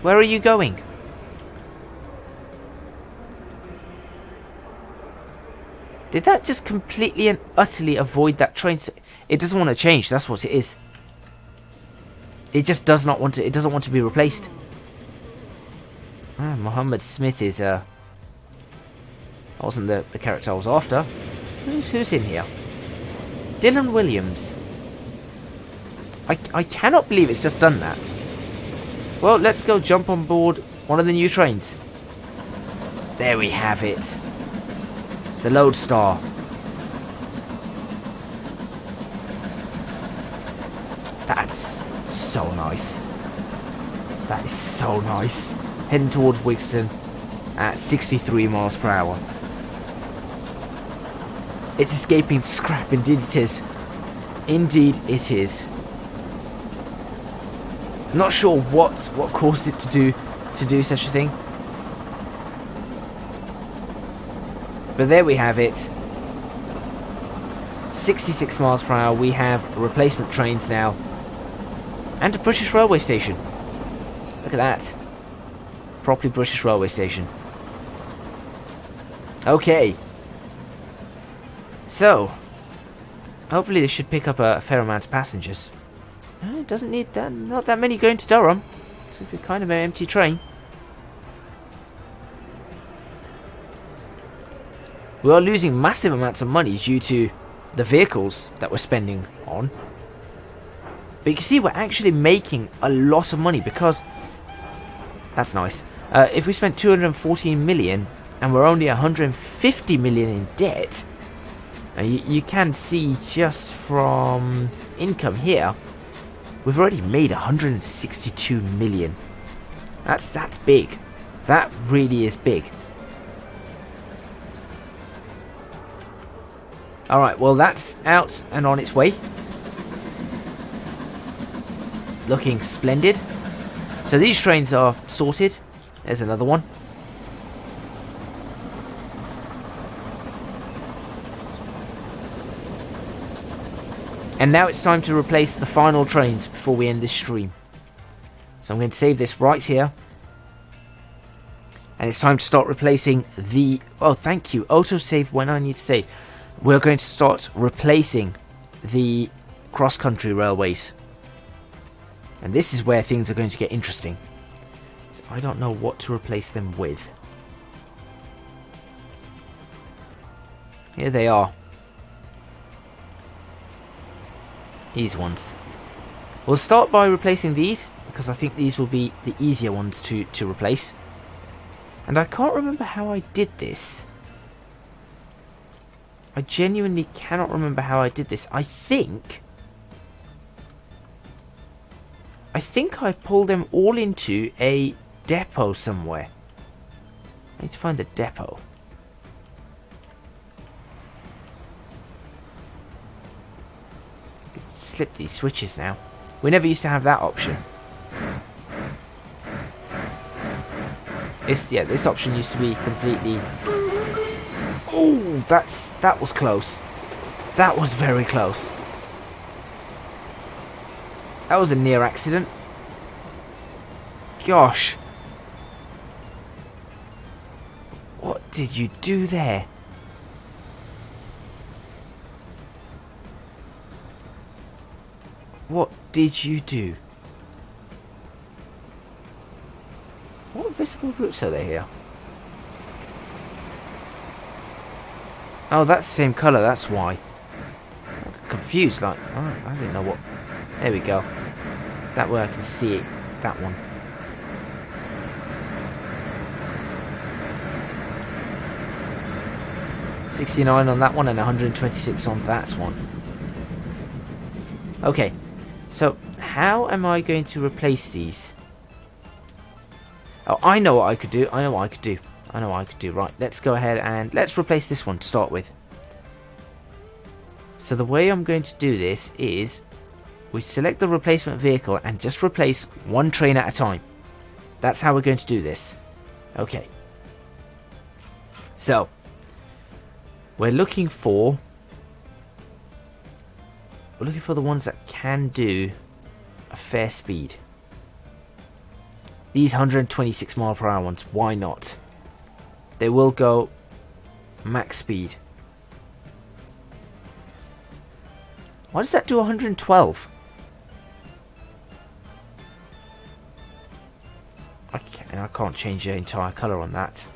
Where are you going? Did that just completely and utterly avoid that train? It doesn't want to change, that's what it is. It just does not want to, it doesn't want to be replaced. Mohammed Smith is, that wasn't the character I was after. Who's in here? Dylan Williams. I cannot believe it's just done that. Well, let's go jump on board one of the new trains. There we have it. The Lodestar. That's so nice. That is so nice. Heading towards Wigston at 63 miles per hour. It's escaping scrap, indeed it is. Indeed it is. I'm not sure what caused it to do such a thing. But there we have it. 66 miles per hour. We have replacement trains now. And a British railway station. Look at that. Properly British railway station. Okay. So, hopefully this should pick up a fair amount of passengers. It doesn't need that. Not that many going to Durham. So it's kind of an empty train. We are losing massive amounts of money due to the vehicles that we're spending on. But you can see we're actually making a lot of money because... That's nice. If we spent 214 million and we're only 150 million in debt, you can see just from income here, we've already made 162 million. That's big. That really is big. Alright, well that's out and on its way. Looking splendid. So these trains are sorted. There's another one. And now it's time to replace the final trains before we end this stream. So I'm going to save this right here. And it's time to start replacing the... Oh, thank you. Autosave when I need to save. We're going to start replacing the cross-country railways. And this is where things are going to get interesting. So I don't know what to replace them with. Here they are. These ones. We'll start by replacing these, because I think these will be the easier ones to replace. And I can't remember how I did this. I genuinely cannot remember how I did this. I think I pulled them all into a depot somewhere. I need to find the depot. I can slip these switches now. We never used to have that option. This option used to be completely... Oh, that was close. That was very close. That was a near accident. Gosh. What did you do there? What did you do? What visible routes are there here? Oh, that's the same colour, that's why. I'm confused, like, oh, I didn't know what... There we go. That way I can see it. That one. $69 on that one and 126 on that one. Okay, so how am I going to replace these? Oh, I know what I could do. I know what I could do. I know what I could do. Right, let's go ahead and let's replace this one to start with. So the way I'm going to do this is we select the replacement vehicle and just replace one train at a time. That's how we're going to do this. Okay. So we're looking for the ones that can do a fair speed. These 126 mile per hour ones, why not? They will go max speed. Why does that do 112? I can't change the entire colour on that.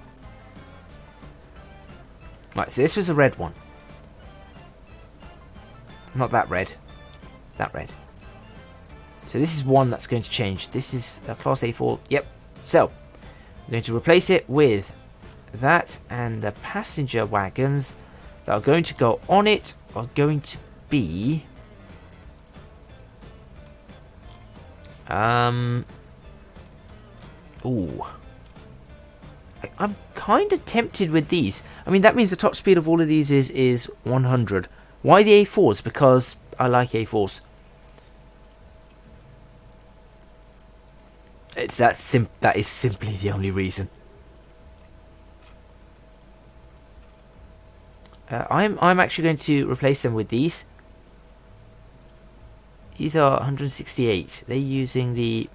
Right, so this was a red one. Not that red. That red. So this is one that's going to change. This is a Class A4. Yep. So, I'm going to replace it with that, and the passenger wagons that are going to go on it are going to be... Ooh. I'm kind of tempted with these. I mean, that means the top speed of all of these is 100. Why the A4s? Because I like A4s. It's that is simply the only reason. I'm actually going to replace them with these. These are 168. They're using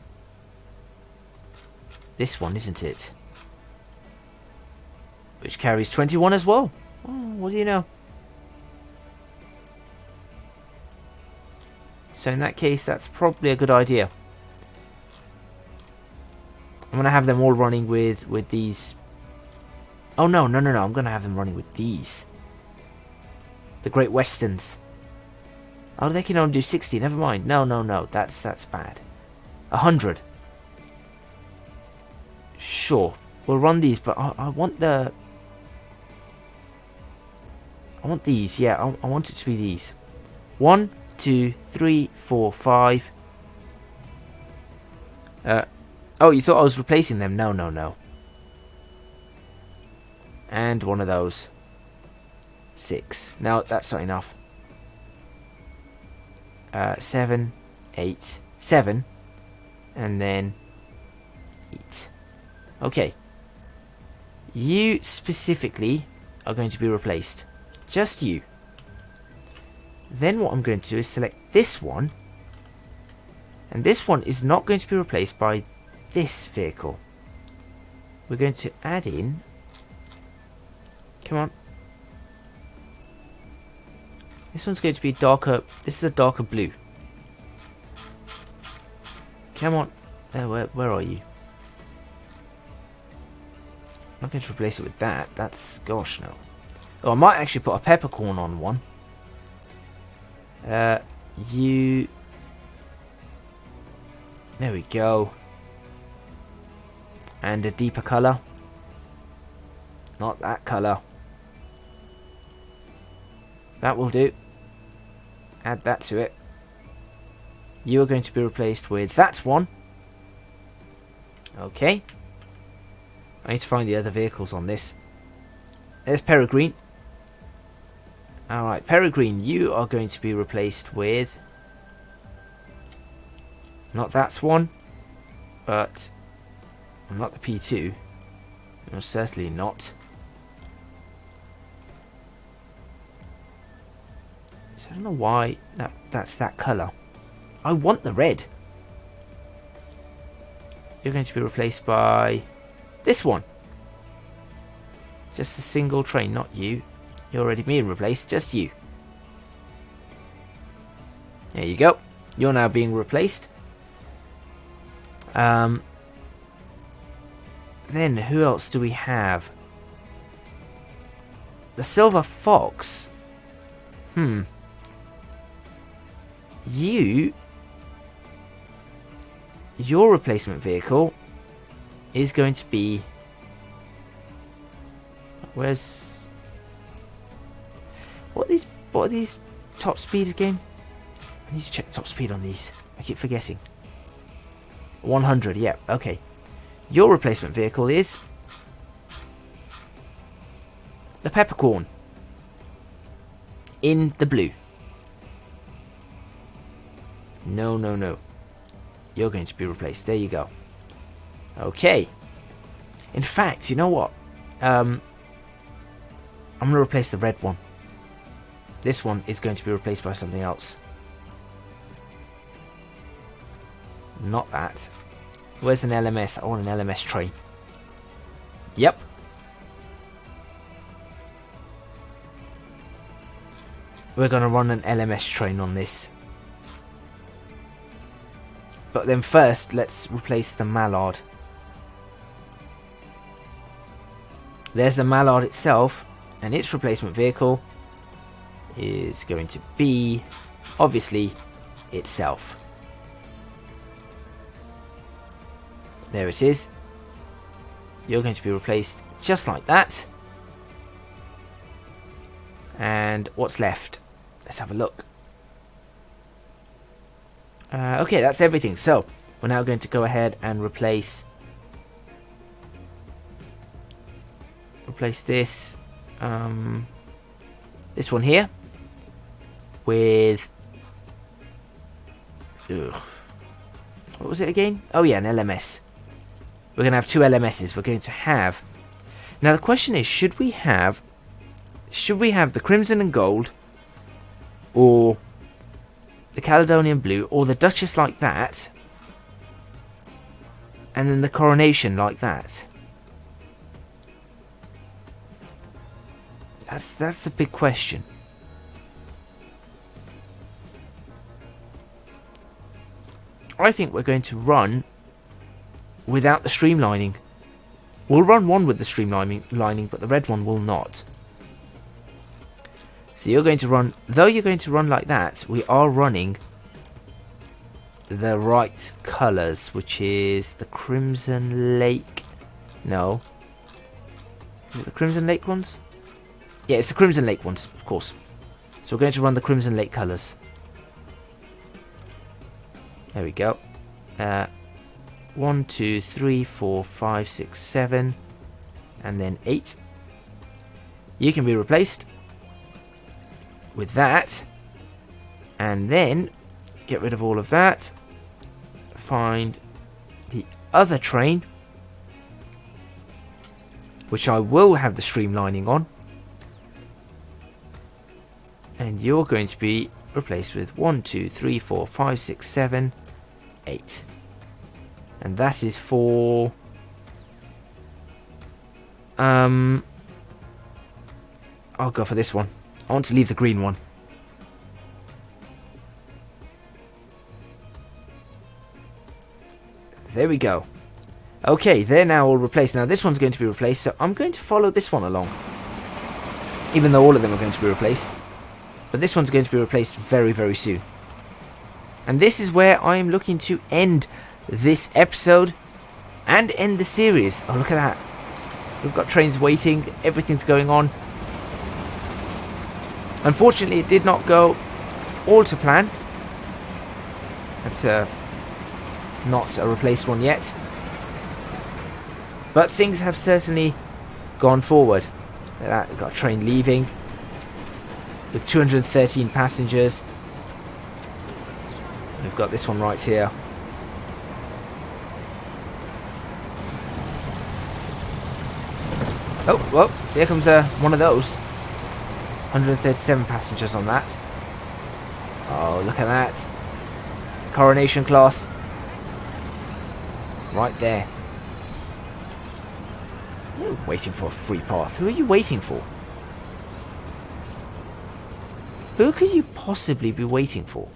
this one, isn't it? Which carries 21 as well. Oh, what do you know? So in that case, that's probably a good idea. I'm going to have them all running with these. Oh, no. I'm going to have them running with these. The Great Westerns. Oh, they can only do 60. Never mind. No. That's bad. 100. Sure. We'll run these, but I want the... I want these. Yeah, I want it to be these. 1, 2, 3, 4, 5. Oh, you thought I was replacing them? No. And one of those. 6. No, that's not enough. 7, 8, 7, and then 8. Okay. You specifically are going to be replaced. Just you. Then what I'm going to do is select this one. And this one is not going to be replaced by this vehicle. We're going to add in... Come on. This one's going to be darker... This is a darker blue. Come on. Where are you? I'm not going to replace it with that. That's... Gosh, no. Oh, I might actually put a peppercorn on one. You... There we go. And a deeper colour. Not that colour. That will do. Add that to it. You are going to be replaced with that one. Okay. I need to find the other vehicles on this. There's Peregrine. Alright, Peregrine, you are going to be replaced with... Not that one, but... Not the P2. No, certainly not. So I don't know why that's that colour. I want the red. You're going to be replaced by this one. Just a single train, not you. You're already being replaced, just you. There you go. You're now being replaced. Then who else do we have? The Silver Fox. Your replacement vehicle is going to be... Where's... What are these top speed again? I need to check top speed on these. I keep forgetting. 100, yeah, okay. Your replacement vehicle is... the Peppercorn. In the blue. No. You're going to be replaced. There you go. Okay. In fact, you know what? I'm going to replace the red one. This one is going to be replaced by something else. Not that. Where's an LMS? I want an LMS train. Yep. We're going to run an LMS train on this. But then first, let's replace the Mallard. There's the Mallard itself, and its replacement vehicle is going to be, obviously, itself. There it is. You're going to be replaced just like that. And what's left? Let's have a look. Okay, that's everything. So, we're now going to go ahead and replace this this one here with what was it again? Oh yeah, an LMS. We're going to have two LMSs. We're going to have... Now the question is, should we have the Crimson and Gold, or the Caledonian Blue, or the Duchess like that, and then the Coronation like that? That's a big question. I think we're going to run without the streamlining. We'll run one with the streamlining, but the red one will not. So you're going to run, though you're going to run like that, we are running the right colours, which is the Crimson Lake. No. Is it the Crimson Lake ones? Yeah, it's the Crimson Lake ones, of course. So we're going to run the Crimson Lake colours. There we go. 1, 2, 3, 4, 5, 6, 7, and then 8. You can be replaced with that, and then get rid of all of that. Find the other train, which I will have the streamlining on, and you're going to be replaced with 1, 2, 3, 4, 5, 6, 7, 8. And that is for I'll go for this one. I want to leave the green one. There we go. Okay, they're now all replaced. Now this one's going to be replaced, so I'm going to follow this one along. Even though all of them are going to be replaced. But this one's going to be replaced very, very soon. And this is where I am looking to end this episode and end the series. Oh, look at that. We've got trains waiting. Everything's going on. Unfortunately, it did not go all to plan. That's not a replaced one yet. But things have certainly gone forward. Look at that. We've got a train leaving with 213 passengers. We've got this one right here. Oh, well, here comes one of those. 137 passengers on that. Oh, look at that. Coronation class. Right there. Ooh, waiting for a free path. Who are you waiting for? Who could you possibly be waiting for?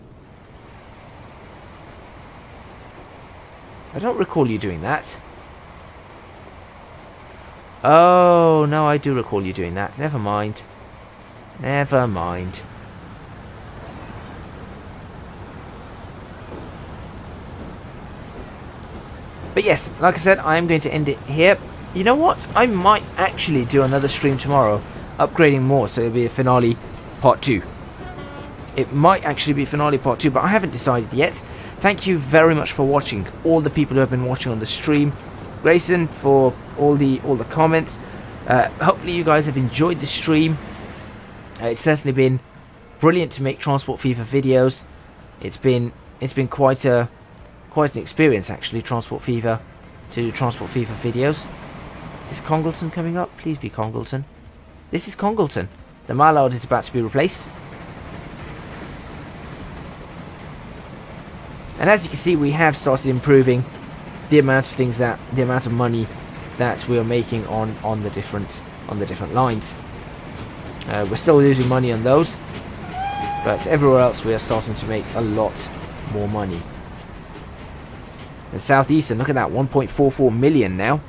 I don't recall you doing that. Oh, no, I do recall you doing that. Never mind. Never mind. But yes, like I said, I am going to end it here. You know what? I might actually do another stream tomorrow, upgrading more, so it'll be a finale part 2. It might actually be finale part 2, but I haven't decided yet. Thank you very much for watching. All the people who have been watching on the stream. Grayson for all the comments. Hopefully you guys have enjoyed the stream. It's certainly been brilliant to make Transport Fever videos. It's been quite an experience actually. Transport Fever, to do Transport Fever videos. Is this Congleton coming up? Please be Congleton. This is Congleton. The Mallard is about to be replaced. And as you can see, we have started improving the amount of money that we are making on the different lines. We're still losing money on those, but everywhere else we are starting to make a lot more money. The Southeastern, look at that, 1.44 million now,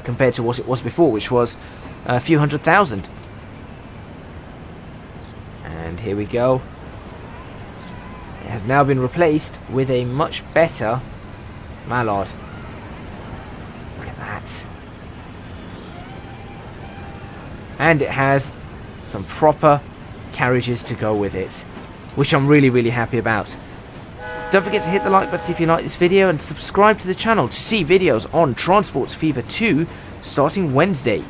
compared to what it was before, which was a few 100,000. And here we go. It has now been replaced with a much better Mallard. Look at that. And it has some proper carriages to go with it, which I'm really, really happy about. Don't forget to hit the like button if you like this video, and subscribe to the channel to see videos on Transport Fever 2 starting Wednesday.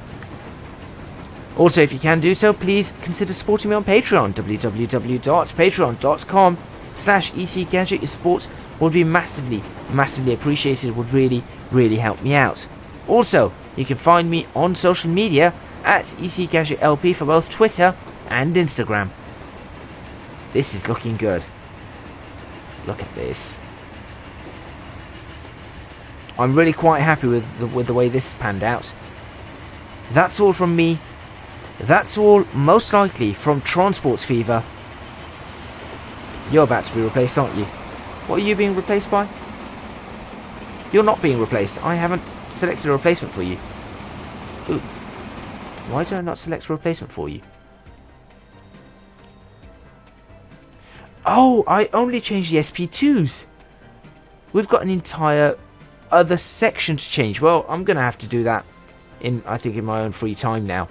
Also, if you can do so, please consider supporting me on Patreon. www.patreon.com/ECGadget. Your support would be massively, massively appreciated. It would really, really help me out. Also, you can find me on social media at ECGadgetLP for both Twitter and Instagram. This is looking good. Look at this. I'm really quite happy with the way this has panned out. That's all from me. That's all, most likely, from Transport Fever. You're about to be replaced, aren't you? What are you being replaced by? You're not being replaced. I haven't selected a replacement for you. Ooh. Why did I not select a replacement for you? Oh, I only changed the SP2s. We've got an entire other section to change. Well, I'm going to have to do that I think in my own free time now.